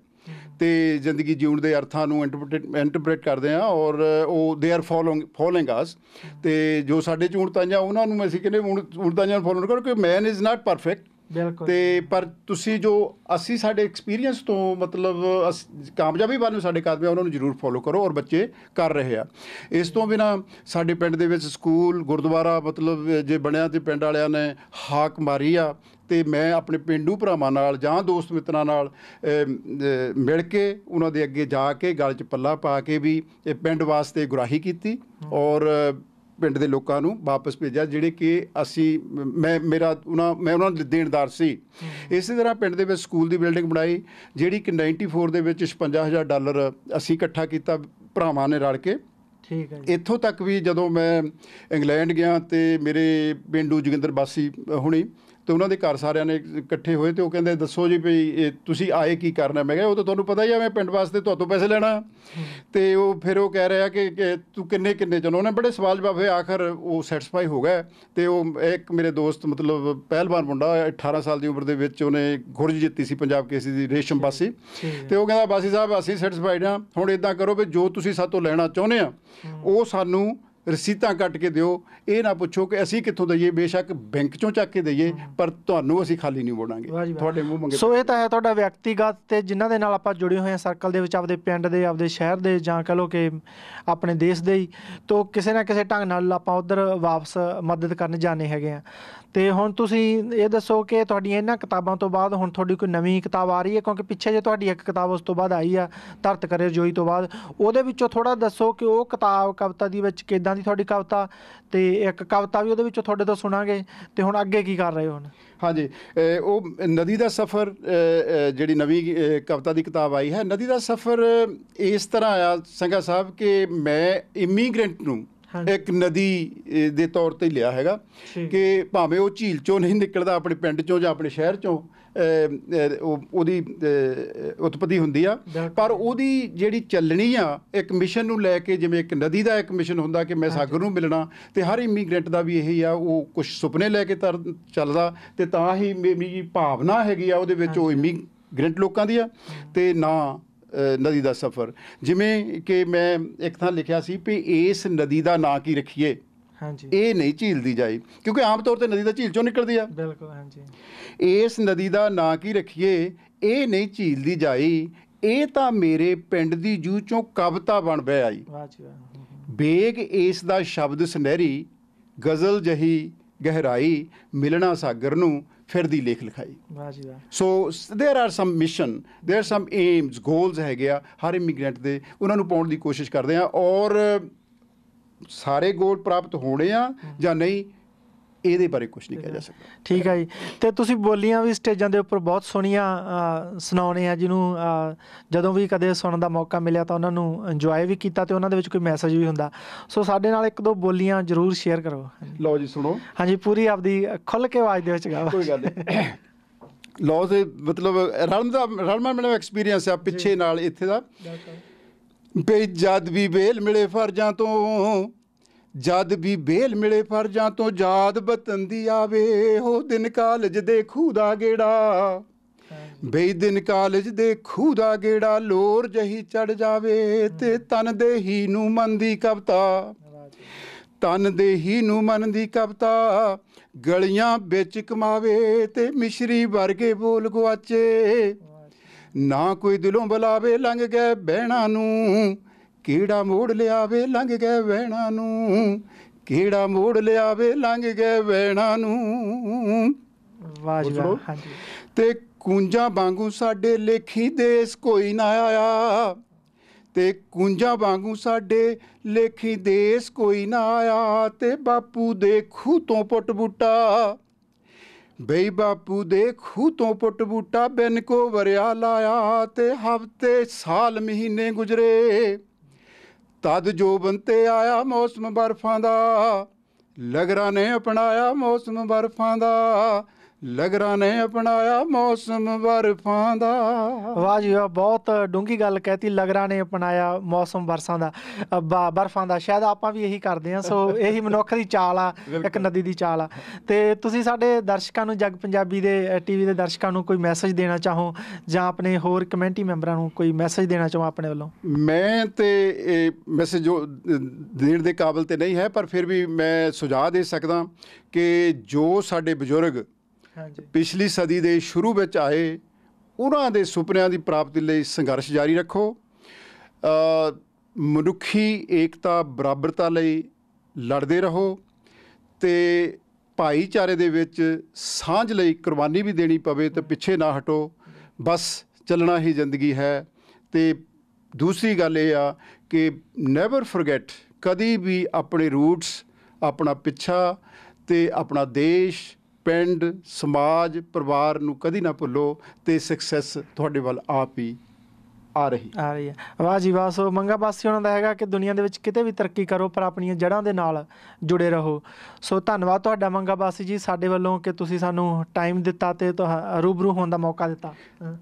ਅਤੇ ਜ਼ਿੰਦਗੀ ਜਿਉਣ ਦੇ ਅਰਥਾਂ ਨੂੰ ਇੰਟਰਪ੍ਰੇਟ ਕਰਦੇ ਆ, ਔਰ ਉਹ ਦੇ ਆਰ ਫੋਲੋਇੰਗ ਅਸ। ਅਤੇ ਜੋ ਸਾਡੇ 'ਚ ਊਣਤਾਈਆਂ ਉਹਨਾਂ ਨੂੰ ਅਸੀਂ ਕਹਿੰਦੇ ਊਣਤਾਈਆਂ ਨੂੰ ਫੋਲੋ ਕਰੋ, ਕਿਉਂਕਿ ਮੈਨ ਇਜ਼ ਨਾਟ ਪਰਫੈਕਟ। ਅਤੇ ਪਰ ਤੁਸੀਂ ਜੋ ਅਸੀਂ ਸਾਡੇ ਐਕਸਪੀਰੀਅੰਸ ਤੋਂ ਮਤਲਬ ਕਾਮਯਾਬੀ ਵੱਲ ਨੂੰ ਸਾਡੇ ਕਦਮ ਆ, ਉਹਨਾਂ ਨੂੰ ਜ਼ਰੂਰ ਫੋਲੋ ਕਰੋ, ਔਰ ਬੱਚੇ ਕਰ ਰਹੇ ਆ। ਇਸ ਤੋਂ ਬਿਨਾਂ ਸਾਡੇ ਪਿੰਡ ਦੇ ਵਿੱਚ ਸਕੂਲ ਗੁਰਦੁਆਰਾ ਮਤਲਬ ਜੇ ਬਣਿਆ ਅਤੇ ਪਿੰਡ ਵਾਲਿਆਂ ਨੇ ਹਾਕ ਮਾਰੀ ਆ, ਅਤੇ ਮੈਂ ਆਪਣੇ ਪੇਂਡੂ ਭਰਾਵਾਂ ਨਾਲ ਜਾਂ ਦੋਸਤ ਮਿੱਤਰਾਂ ਨਾਲ ਮਿਲ ਕੇ ਉਹਨਾਂ ਦੇ ਅੱਗੇ ਜਾ ਕੇ ਗਲ 'ਚ ਪੱਲਾ ਪਾ ਕੇ ਵੀ ਇਹ ਪਿੰਡ ਵਾਸਤੇ ਗੁਰਾਹੀ ਕੀਤੀ, ਔਰ ਪਿੰਡ ਦੇ ਲੋਕਾਂ ਨੂੰ ਵਾਪਸ ਭੇਜਿਆ, ਜਿਹੜੇ ਕਿ ਮੈਂ ਉਹਨਾਂ ਦੇ ਦੇਣਦਾਰ ਸੀ। ਇਸੇ ਤਰ੍ਹਾਂ ਪਿੰਡ ਦੇ ਵਿੱਚ ਸਕੂਲ ਦੀ ਬਿਲਡਿੰਗ ਬਣਾਈ, ਜਿਹੜੀ ਕਿ 94 ਦੇ ਵਿੱਚ $56,000 ਅਸੀਂ ਇਕੱਠਾ ਕੀਤਾ ਭਰਾਵਾਂ ਨੇ ਰਲ ਕੇ। ਠੀਕ ਹੈ। ਇੱਥੋਂ ਤੱਕ ਵੀ ਜਦੋਂ ਮੈਂ ਇੰਗਲੈਂਡ ਗਿਆ ਅਤੇ ਮੇਰੇ ਪੇਂਡੂ ਜੋਗਿੰਦਰ ਬਾਸੀ ਹੁਣੀ ਅਤੇ ਉਹਨਾਂ ਦੇ ਘਰ ਸਾਰਿਆਂ ਨੇ ਇਕੱਠੇ ਹੋਏ, ਅਤੇ ਉਹ ਕਹਿੰਦੇ ਦੱਸੋ ਜੀ ਵੀ ਇਹ ਤੁਸੀਂ ਆਏ ਕੀ ਕਰਨਾ। ਮੈਂ ਕਿਹਾ ਉਹ ਤਾਂ ਤੁਹਾਨੂੰ ਪਤਾ ਹੀ ਆ, ਮੈਂ ਪਿੰਡ ਵਾਸਤੇ ਤੁਹਾਤੋਂ ਪੈਸੇ ਲੈਣਾ। ਅਤੇ ਫਿਰ ਉਹ ਕਹਿ ਰਿਹਾ ਕਿ ਤੂੰ ਕਿੰਨੇ ਚਲੋ ਉਹਨੇ ਬੜੇ ਸਵਾਲ ਜਵਾਬ ਹੋਏ, ਆਖਰ ਉਹ ਸੈਟਿਸਫਾਈ ਹੋ ਗਏ। ਅਤੇ ਉਹ ਇੱਕ ਮੇਰੇ ਦੋਸਤ ਮਤਲਬ ਪਹਿਲਵਾਨ ਮੁੰਡਾ 18 ਸਾਲ ਦੀ ਉਮਰ ਦੇ ਵਿੱਚ ਉਹਨੇ ਖੁਰਜ ਜਿੱਤੀ ਸੀ ਪੰਜਾਬ ਕੇਸਰੀ ਦੀ, ਰੇਸ਼ਮ ਬਾਸੀ। ਅਤੇ ਉਹ ਕਹਿੰਦਾ ਬਾਸੀ ਸਾਹਿਬ ਅਸੀਂ ਸੈਟਿਸਫਾਈਡ ਹਾਂ, ਹੁਣ ਇੱਦਾਂ ਕਰੋ ਵੀ ਜੋ ਤੁਸੀਂ ਸਾਤੋਂ ਲੈਣਾ ਚਾਹੁੰਦੇ ਆ ਉਹ ਸਾਨੂੰ ਰਸੀਦਾਂ ਕੱਟ ਕੇ ਦਿਓ, ਇਹ ਨਾ ਪੁੱਛੋ ਕਿ ਅਸੀਂ ਕਿੱਥੋਂ ਦਈਏ, ਬੇਸ਼ੱਕ ਬੈਂਕ 'ਚੋਂ ਚੱਕ ਕੇ ਦਈਏ, ਪਰ ਤੁਹਾਨੂੰ ਅਸੀਂ ਖਾਲੀ ਨਹੀਂ ਮੋੜਾਂਗੇ, ਤੁਹਾਡੇ ਮੂੰਹ ਮੰਗੇ। ਸੋ ਇਹ ਤਾਂ ਹੈ ਤੁਹਾਡਾ ਵਿਅਕਤੀਗਤ ਅਤੇ ਜਿਨ੍ਹਾਂ ਦੇ ਨਾਲ ਆਪਾਂ ਜੁੜੇ ਹੋਏ ਹਾਂ ਸਰਕਲ ਦੇ ਵਿੱਚ, ਆਪਦੇ ਪਿੰਡ ਦੇ, ਆਪਦੇ ਸ਼ਹਿਰ ਦੇ, ਜਾਂ ਕਹਿ ਲਓ ਕਿ ਆਪਣੇ ਦੇਸ਼ ਦੇ ਹੀ, ਤੋਂ ਕਿਸੇ ਨਾ ਕਿਸੇ ਢੰਗ ਨਾਲ ਆਪਾਂ ਉੱਧਰ ਵਾਪਸ ਮਦਦ ਕਰਨ ਜਾਂਦੇ ਹੈਗੇ ਆ। ਅਤੇ ਹੁਣ ਤੁਸੀਂ ਇਹ ਦੱਸੋ ਕਿ ਤੁਹਾਡੀਆਂ ਇਹਨਾਂ ਕਿਤਾਬਾਂ ਤੋਂ ਬਾਅਦ ਹੁਣ ਤੁਹਾਡੀ ਕੋਈ ਨਵੀਂ ਕਿਤਾਬ ਆ ਰਹੀ ਹੈ? ਕਿਉਂਕਿ ਪਿੱਛੇ ਜੇ ਤੁਹਾਡੀ ਇੱਕ ਕਿਤਾਬ ਉਸ ਤੋਂ ਬਾਅਦ ਆਈ ਆ ਧਰਤ ਕਰੇ ਰਜੋਈ ਤੋਂ ਬਾਅਦ, ਉਹਦੇ ਵਿੱਚੋਂ ਥੋੜ੍ਹਾ ਦੱਸੋ ਕਿ ਉਹ ਕਵਿਤਾ ਦੀ ਵਿੱਚ ਕਿੱਦਾਂ ਦੀ ਤੁਹਾਡੀ ਕਵਿਤਾ, ਅਤੇ ਇੱਕ ਕਵਿਤਾ ਵੀ ਉਹਦੇ ਵਿੱਚੋਂ ਤੁਹਾਡੇ ਤੋਂ ਸੁਣਾਂਗੇ, ਅਤੇ ਹੁਣ ਅੱਗੇ ਕੀ ਕਰ ਰਹੇ ਹੋ ਹੁਣ? ਹਾਂਜੀ, ਉਹ ਨਦੀ ਦਾ ਸਫ਼ਰ ਜਿਹੜੀ ਨਵੀਂ ਕਵਿਤਾ ਦੀ ਕਿਤਾਬ ਆਈ ਹੈ, ਨਦੀ ਦਾ ਸਫ਼ਰ ਇਸ ਤਰ੍ਹਾਂ ਆ ਸੰਘਾ ਸਾਹਿਬ ਕਿ ਮੈਂ ਇਮੀਗ੍ਰੈਂਟ ਨੂੰ ਇੱਕ ਨਦੀ ਦੇ ਤੌਰ 'ਤੇ ਲਿਆ ਹੈਗਾ, ਕਿ ਭਾਵੇਂ ਉਹ ਝੀਲ 'ਚੋਂ ਨਹੀਂ ਨਿਕਲਦਾ, ਆਪਣੇ ਪਿੰਡ 'ਚੋਂ ਜਾਂ ਆਪਣੇ ਸ਼ਹਿਰ 'ਚੋਂ ਉਹਦੀ ਉਤਪਤੀ ਹੁੰਦੀ ਆ, ਪਰ ਉਹਦੀ ਜਿਹੜੀ ਚੱਲਣੀ ਆ ਇੱਕ ਮਿਸ਼ਨ ਨੂੰ ਲੈ ਕੇ, ਜਿਵੇਂ ਇੱਕ ਨਦੀ ਦਾ ਇੱਕ ਮਿਸ਼ਨ ਹੁੰਦਾ ਕਿ ਮੈਂ ਸਾਗਰ ਨੂੰ ਮਿਲਣਾ, ਅਤੇ ਹਰ ਇਮੀਗ੍ਰੈਂਟ ਦਾ ਵੀ ਇਹੀ ਆ, ਉਹ ਕੁਛ ਸੁਪਨੇ ਲੈ ਕੇ ਚੱਲਦਾ, ਅਤੇ ਤਾਂ ਹੀ ਮੇਰੀ ਭਾਵਨਾ ਹੈਗੀ ਆ ਉਹਦੇ ਵਿੱਚ ਉਹ ਇਮੀਗ੍ਰੈਂਟ ਲੋਕਾਂ ਦੀ ਆ, ਅਤੇ ਨਾ ਨਦੀ ਦਾ ਸਫ਼ਰ। ਜਿਵੇਂ ਕਿ ਮੈਂ ਇੱਕ ਥਾਂ ਲਿਖਿਆ ਸੀ ਵੀ ਇਸ ਨਦੀ ਦਾ ਨਾਂ ਕੀ ਰੱਖੀਏ, ਇਹ ਨਹੀਂ ਝੀਲ ਦੀ ਜਾਈ, ਕਿਉਂਕਿ ਆਮ ਤੌਰ 'ਤੇ ਨਦੀ ਤਾਂ ਝੀਲ 'ਚੋਂ ਨਿਕਲਦੀ ਆ। ਬਿਲਕੁਲ, ਹਾਂਜੀ। ਇਸ ਨਦੀ ਦਾ ਨਾਂ ਕੀ ਰੱਖੀਏ, ਇਹ ਨਹੀਂ ਝੀਲ ਦੀ ਜਾਈ, ਇਹ ਤਾਂ ਮੇਰੇ ਪਿੰਡ ਦੀ ਜੂਹ 'ਚੋਂ ਕਵਿਤਾ ਬਣ ਬਹਿ ਆਈ। ਬੇਗ ਇਸ ਦਾ ਸ਼ਬਦ ਸੁਨਹਿਰੀ, ਗਜ਼ਲ ਜਹੀ ਗਹਿਰਾਈ, ਮਿਲਣਾ ਸਾਗਰ ਨੂੰ ਫਿਰਦੀ ਲੇਖ ਲਿਖਾਈ। So there are some mission, there are some aims, goals ਹੈਗੇ ਆ ਹਰ ਇਮੀਗ੍ਰੈਂਟ ਦੇ, ਉਹਨਾਂ ਨੂੰ ਪਾਉਣ ਦੀ ਕੋਸ਼ਿਸ਼ ਕਰਦੇ ਆ, ਔਰ ਸਾਰੇ ਗੋਲ ਪ੍ਰਾਪਤ ਹੋਣੇ ਆ ਜਾਂ ਨਹੀਂ, ਇਹਦੇ ਬਾਰੇ ਕੁਛ ਨਹੀਂ ਕਿਹਾ ਜਾ ਸਕਦਾ। ਠੀਕ ਹੈ ਜੀ। ਅਤੇ ਤੁਸੀਂ ਬੋਲੀਆਂ ਵੀ ਸਟੇਜਾਂ ਦੇ ਉੱਪਰ ਬਹੁਤ ਸੋਹਣੀਆਂ ਸੁਣਾਉਂਦੇ ਆ, ਜਿਹਨੂੰ ਜਦੋਂ ਵੀ ਕਦੇ ਸੁਣਨ ਦਾ ਮੌਕਾ ਮਿਲਿਆ ਤਾਂ ਉਹਨਾਂ ਨੂੰ ਇੰਜੋਏ ਵੀ ਕੀਤਾ, ਅਤੇ ਉਹਨਾਂ ਦੇ ਵਿੱਚ ਕੋਈ ਮੈਸੇਜ ਵੀ ਹੁੰਦਾ। ਸੋ ਸਾਡੇ ਨਾਲ ਇੱਕ ਦੋ ਬੋਲੀਆਂ ਜ਼ਰੂਰ ਸ਼ੇਅਰ ਕਰੋ। ਲਓ ਜੀ ਸੁਣੋ। ਹਾਂਜੀ, ਪੂਰੀ ਆਪਦੀ ਖੁੱਲ੍ਹ ਕੇ ਆਵਾਜ਼ ਦੇ ਵਿੱਚ ਗਾਓ। ਕੋਈ ਗੱਲ ਨਹੀਂ। ਲਓ ਤੇ ਮਤਲਬ ਰਲਮਾ ਮਿਲਵਾ ਐਕਸਪੀਰੀਅੰਸ ਆ ਪਿੱਛੇ ਨਾਲ ਇੱਥੇ ਦਾ। ਬਈ ਜਦ ਵੀ ਵੇਲ ਮਿਲੇ ਫਰਜ਼ਾਂ ਤੋਂ, ਜਦ ਵੀ ਬੇਲ ਮਿਲੇ ਫਰਜ਼ਾਂ ਤੋਂ, ਯਾਦ ਵਤਨ ਦੀ ਆਵੇ, ਹੋ ਦਿਨ ਕਾਲਜ ਦੇ ਖੂਹ ਦਾ ਗੇੜਾ, ਬਈ ਦਿਨ ਕਾਲਜ ਦੇ ਖੂਹ ਦਾ ਗੇੜਾ, ਲੋਰ ਜਹੀ ਚੜ ਜਾਵੇ, ਤੇ ਤਨ ਦੇ ਹੀ ਨੂੰ ਮਨ ਦੀ ਕਵਿਤਾ, ਤਨ ਦੇ ਹੀ ਨੂੰ ਮਨ ਦੀ ਕਵਿਤਾ, ਗਲੀਆਂ ਵਿੱਚ ਕਮਾਵੇ, ਤੇ ਮਿਸ਼ਰੀ ਵਰਗੇ ਬੋਲ ਗੁਆਚੇ, ਨਾ ਕੋਈ ਦਿਲੋਂ ਬੁਲਾਵੇ, ਲੰਘ ਗਏ ਬਹਿਣਾ ਨੂੰ, ਕਿਹੜਾ ਮੋੜ ਲਿਆਵੇ, ਲੰਘ ਗਏ ਵਹਿਣਾ ਨੂੰ, ਕਿਹੜਾ ਮੋੜ ਲਿਆਵੇ, ਲੰਘ ਗਏ ਵਹਿਣਾ ਨੂੰ। ਤੇ ਕੂੰਜਾਂ ਵਾਂਗੂ ਸਾਡੇ ਲੇਖੀ ਦੇਸ ਕੋਈ ਨਾ ਆਇਆ, ਤੇ ਕੂੰਜਾਂ ਵਾਂਗੂ ਸਾਡੇ ਲੇਖੀ ਦੇਸ ਕੋਈ ਨਾ ਆਇਆ, ਤੇ ਬਾਪੂ ਦੇ ਖੂਹ ਤੋਂ ਪੁੱਟ ਬੂਟਾ, ਬਈ ਬਾਪੂ ਦੇ ਖੂਹ ਤੋਂ ਪੁੱਟ ਬੂਟਾ, ਬਿਨ ਕੋ ਵਰਿਆ ਲਾਇਆ, ਤੇ ਹਫ਼ਤੇ ਸਾਲ ਮਹੀਨੇ ਗੁਜ਼ਰੇ, ਤਦ ਜੋ ਬੰਤੇ ਆਇਆ ਮੌਸਮ ਬਰਫਾਂ ਦਾ, ਲਗਰਾਂ ਨੇ ਅਪਣਾਇਆ ਮੌਸਮ ਬਰਫਾਂ ਦਾ, ਲਗਰਾਂ ਨੇ ਅਪਣਾਇਆ ਮੌਸਮ ਬਰਫਾਂ ਦਾ। ਵਾਹ ਜੀ ਵਾਹ, ਬਹੁਤ ਡੂੰਘੀ ਗੱਲ ਕਹਿਤੀ, ਲਗਰਾਂ ਨੇ ਅਪਣਾਇਆ ਮੌਸਮ ਬਰਸਾਂ ਦਾ, ਬਰਫਾਂ ਦਾ। ਸ਼ਾਇਦ ਆਪਾਂ ਵੀ ਇਹੀ ਕਰਦੇ ਹਾਂ। ਸੋ ਇਹੀ ਮਨੁੱਖ ਦੀ ਚਾਲ ਆ, ਇੱਕ ਨਦੀ ਦੀ ਚਾਲ ਆ। ਤੇ ਤੁਸੀਂ ਸਾਡੇ ਦਰਸ਼ਕਾਂ ਨੂੰ, ਜਗ ਪੰਜਾਬੀ ਦੇ ਟੀਵੀ ਦੇ ਦਰਸ਼ਕਾਂ ਨੂੰ ਕੋਈ ਮੈਸੇਜ ਦੇਣਾ ਚਾਹੋ, ਜਾਂ ਆਪਣੇ ਹੋਰ ਕਮਿਊਨਿਟੀ ਮੈਂਬਰਾਂ ਨੂੰ ਕੋਈ ਮੈਸੇਜ ਦੇਣਾ ਚਾਹੋ ਆਪਣੇ ਵੱਲੋਂ? ਮੈਂ ਤੇ ਇਹ ਮੈਸੇਜ ਦੇਣ ਦੇ ਕਾਬਿਲ ਤੇ ਨਹੀਂ ਹੈ, ਪਰ ਫਿਰ ਵੀ ਮੈਂ ਸੁਝਾਅ ਦੇ ਸਕਦਾ ਕਿ ਜੋ ਸਾਡੇ ਬਜ਼ੁਰਗ ਪਿਛਲੀ ਸਦੀ ਦੇ ਸ਼ੁਰੂ ਵਿੱਚ ਆਏ, ਉਹਨਾਂ ਦੇ ਸੁਪਨਿਆਂ ਦੀ ਪ੍ਰਾਪਤੀ ਲਈ ਸੰਘਰਸ਼ ਜਾਰੀ ਰੱਖੋ। ਮਨੁੱਖੀ ਏਕਤਾ, ਬਰਾਬਰਤਾ ਲਈ ਲੜਦੇ ਰਹੋ ਤੇ ਭਾਈਚਾਰੇ ਦੇ ਵਿੱਚ ਸਾਂਝ ਲਈ ਕੁਰਬਾਨੀ ਵੀ ਦੇਣੀ ਪਵੇ ਤਾਂ ਪਿੱਛੇ ਨਾ ਹਟੋ। ਬਸ ਚੱਲਣਾ ਹੀ ਜ਼ਿੰਦਗੀ ਹੈ। ਤੇ ਦੂਸਰੀ ਗੱਲ ਇਹ ਆ ਕਿ ਨੈਵਰ ਫੋਰਗੇਟ, ਕਦੀ ਵੀ ਆਪਣੇ ਰੂਟਸ, ਆਪਣਾ ਪਿੱਛਾ ਤੇ ਆਪਣਾ ਦੇਸ਼, ਪਿੰਡ, ਸਮਾਜ, ਪਰਿਵਾਰ ਨੂੰ ਕਦੀ ਨਾ ਭੁੱਲੋ ਤੇ ਸਕਸੈਸ ਤੁਹਾਡੇ ਵੱਲ ਆਪ ਹੀ ਆ ਰਹੀ ਹੈ। ਵਾਹ ਜੀ ਵਾਹ। ਸੋ ਮੰਗਾ ਬਾਸੀ ਉਹਨਾਂ ਦਾ ਹੈਗਾ ਕਿ ਦੁਨੀਆ ਦੇ ਵਿੱਚ ਕਿਤੇ ਵੀ ਤਰੱਕੀ ਕਰੋ, ਪਰ ਆਪਣੀਆਂ ਜੜ੍ਹਾਂ ਦੇ ਨਾਲ ਜੁੜੇ ਰਹੋ। ਸੋ ਧੰਨਵਾਦ ਤੁਹਾਡਾ ਮੰਗਾ ਬਾਸੀ ਜੀ, ਸਾਡੇ ਵੱਲੋਂ ਕਿ ਤੁਸੀਂ ਸਾਨੂੰ ਟਾਈਮ ਦਿੱਤਾ ਤੇ ਰੂਬਰੂ ਹੋਣ ਦਾ ਮੌਕਾ ਦਿੱਤਾ।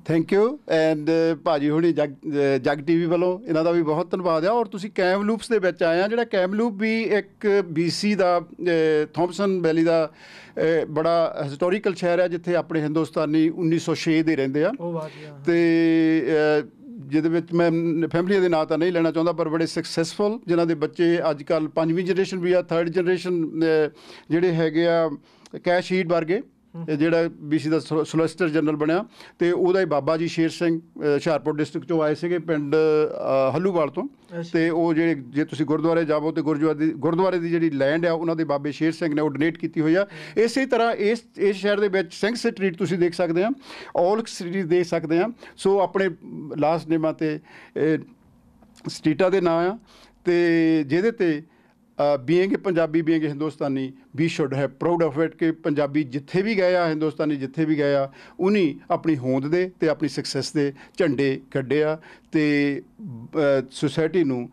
Thank you. ਐਂਡ ਭਾਜੀ ਹੁਣੀ ਜਗ ਟੀਵੀ ਵੱਲੋਂ ਇਹਨਾਂ ਦਾ ਵੀ ਬਹੁਤ ਧੰਨਵਾਦ ਆ। ਔਰ ਤੁਸੀਂ ਕੈਮਲੂਪਸ ਦੇ ਵਿੱਚ ਆਏ ਆ, ਜਿਹੜਾ ਕੈਮਲੂਪ ਵੀ ਇੱਕ BC ਦਾ, ਥੋਮਸਨ ਵੈਲੀ ਦਾ ਬੜਾ ਹਿਸਟੋਰੀਕਲ ਸ਼ਹਿਰ ਹੈ, ਜਿੱਥੇ ਆਪਣੇ ਹਿੰਦੁਸਤਾਨੀ 1906 ਦੇ ਰਹਿੰਦੇ ਆ। ਤੇ ਜਿਹਦੇ ਵਿੱਚ ਮੈਂ ਫੈਮਲੀਆਂ ਦੇ ਨਾਂ ਤਾਂ ਨਹੀਂ ਲੈਣਾ ਚਾਹੁੰਦਾ, ਪਰ ਬੜੇ ਸਕਸੈਸਫੁਲ, ਜਿਨ੍ਹਾਂ ਦੇ ਬੱਚੇ ਅੱਜ ਕੱਲ੍ਹ 5ਵੀਂ ਜਨਰੇਸ਼ਨ ਵੀ ਆ, 3rd ਜਨਰੇਸ਼ਨ ਜਿਹੜੇ ਹੈਗੇ ਆ। ਕੈਸ਼ ਹੀਟ ਵਰਗੇ, ਜਿਹੜਾ BC ਦਾ ਸੋਲਿਸਿਟਰ ਜਨਰਲ ਬਣਿਆ, ਤੇ ਉਹਦਾ ਹੀ ਬਾਬਾ ਜੀ ਸ਼ੇਰ ਸਿੰਘ ਹੁਸ਼ਿਆਰਪੁਰ ਡਿਸਟ੍ਰਿਕਟ 'ਚੋਂ ਆਏ ਸੀਗੇ, ਪਿੰਡ ਹੱਲੂਵਾਲ ਤੋਂ। ਤੇ ਉਹ ਜਿਹੜੇ, ਜੇ ਤੁਸੀਂ ਗੁਰਦੁਆਰੇ ਜਾਵੋ ਤੇ ਗੁਰਦੁਆਰੇ ਦੀ ਜਿਹੜੀ ਲੈਂਡ ਆ, ਉਹਨਾਂ ਦੇ ਬਾਬੇ ਸ਼ੇਰ ਸਿੰਘ ਨੇ ਉਹ ਡੋਨੇਟ ਕੀਤੀ ਹੋਈ ਆ। ਇਸੇ ਤਰ੍ਹਾਂ ਇਸ ਸ਼ਹਿਰ ਦੇ ਵਿੱਚ ਸਿੰਘ ਸਟਰੀਟ ਤੁਸੀਂ ਦੇਖ ਸਕਦੇ ਆ, ਔਲਖ ਸਟਰੀਟ ਦੇਖ ਸਕਦੇ ਆ। ਸੋ ਆਪਣੇ ਲਾਸਟ ਨੇਮਾਂ 'ਤੇ ਸਟਰੀਟਾਂ ਦੇ ਨਾਂ ਆ, ਤੇ ਜਿਹਦੇ 'ਤੇ being a Punjabi, being a Hindustani, we should have proud of it, ਕਿ ਪੰਜਾਬੀ ਜਿੱਥੇ ਵੀ ਗਏ ਆ, ਹਿੰਦੁਸਤਾਨੀ ਜਿੱਥੇ ਵੀ ਗਏ ਆ, ਉਹਨੇ ਆਪਣੀ ਹੋਂਦ ਦੇ ਤੇ ਆਪਣੀ ਸਕਸੈਸ ਦੇ ਝੰਡੇ ਕੱਢੇ ਆ ਤੇ ਸੁਸਾਇਟੀ ਨੂੰ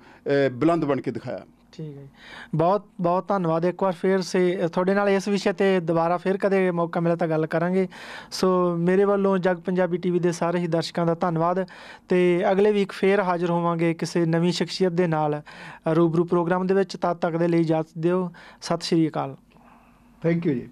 ਬੁਲੰਦ ਬਣ ਕੇ ਦਿਖਾਇਆ। ਠੀਕ ਹੈ ਜੀ, ਬਹੁਤ ਬਹੁਤ ਧੰਨਵਾਦ ਇੱਕ ਵਾਰ ਫਿਰ ਤੁਹਾਡੇ ਨਾਲ ਇਸ ਵਿਸ਼ੇ 'ਤੇ ਦੁਬਾਰਾ ਫਿਰ ਕਦੇ ਮੌਕਾ ਮਿਲਿਆ ਤਾਂ ਗੱਲ ਕਰਾਂਗੇ। ਸੋ ਮੇਰੇ ਵੱਲੋਂ ਜਗ ਪੰਜਾਬੀ ਟੀਵੀ ਦੇ ਸਾਰੇ ਹੀ ਦਰਸ਼ਕਾਂ ਦਾ ਧੰਨਵਾਦ, ਅਤੇ ਅਗਲੇ ਵੀਕ ਫਿਰ ਹਾਜ਼ਰ ਹੋਵਾਂਗੇ ਕਿਸੇ ਨਵੀਂ ਸ਼ਖਸੀਅਤ ਦੇ ਨਾਲ ਰੂਬਰੂ ਪ੍ਰੋਗਰਾਮ ਦੇ ਵਿੱਚ। ਤਦ ਤੱਕ ਦੇ ਲਈ ਇਜਾਜ਼ਤ ਦਿਓ। ਸਤਿ ਸ਼੍ਰੀ ਅਕਾਲ। ਥੈਂਕ ਯੂ ਜੀ।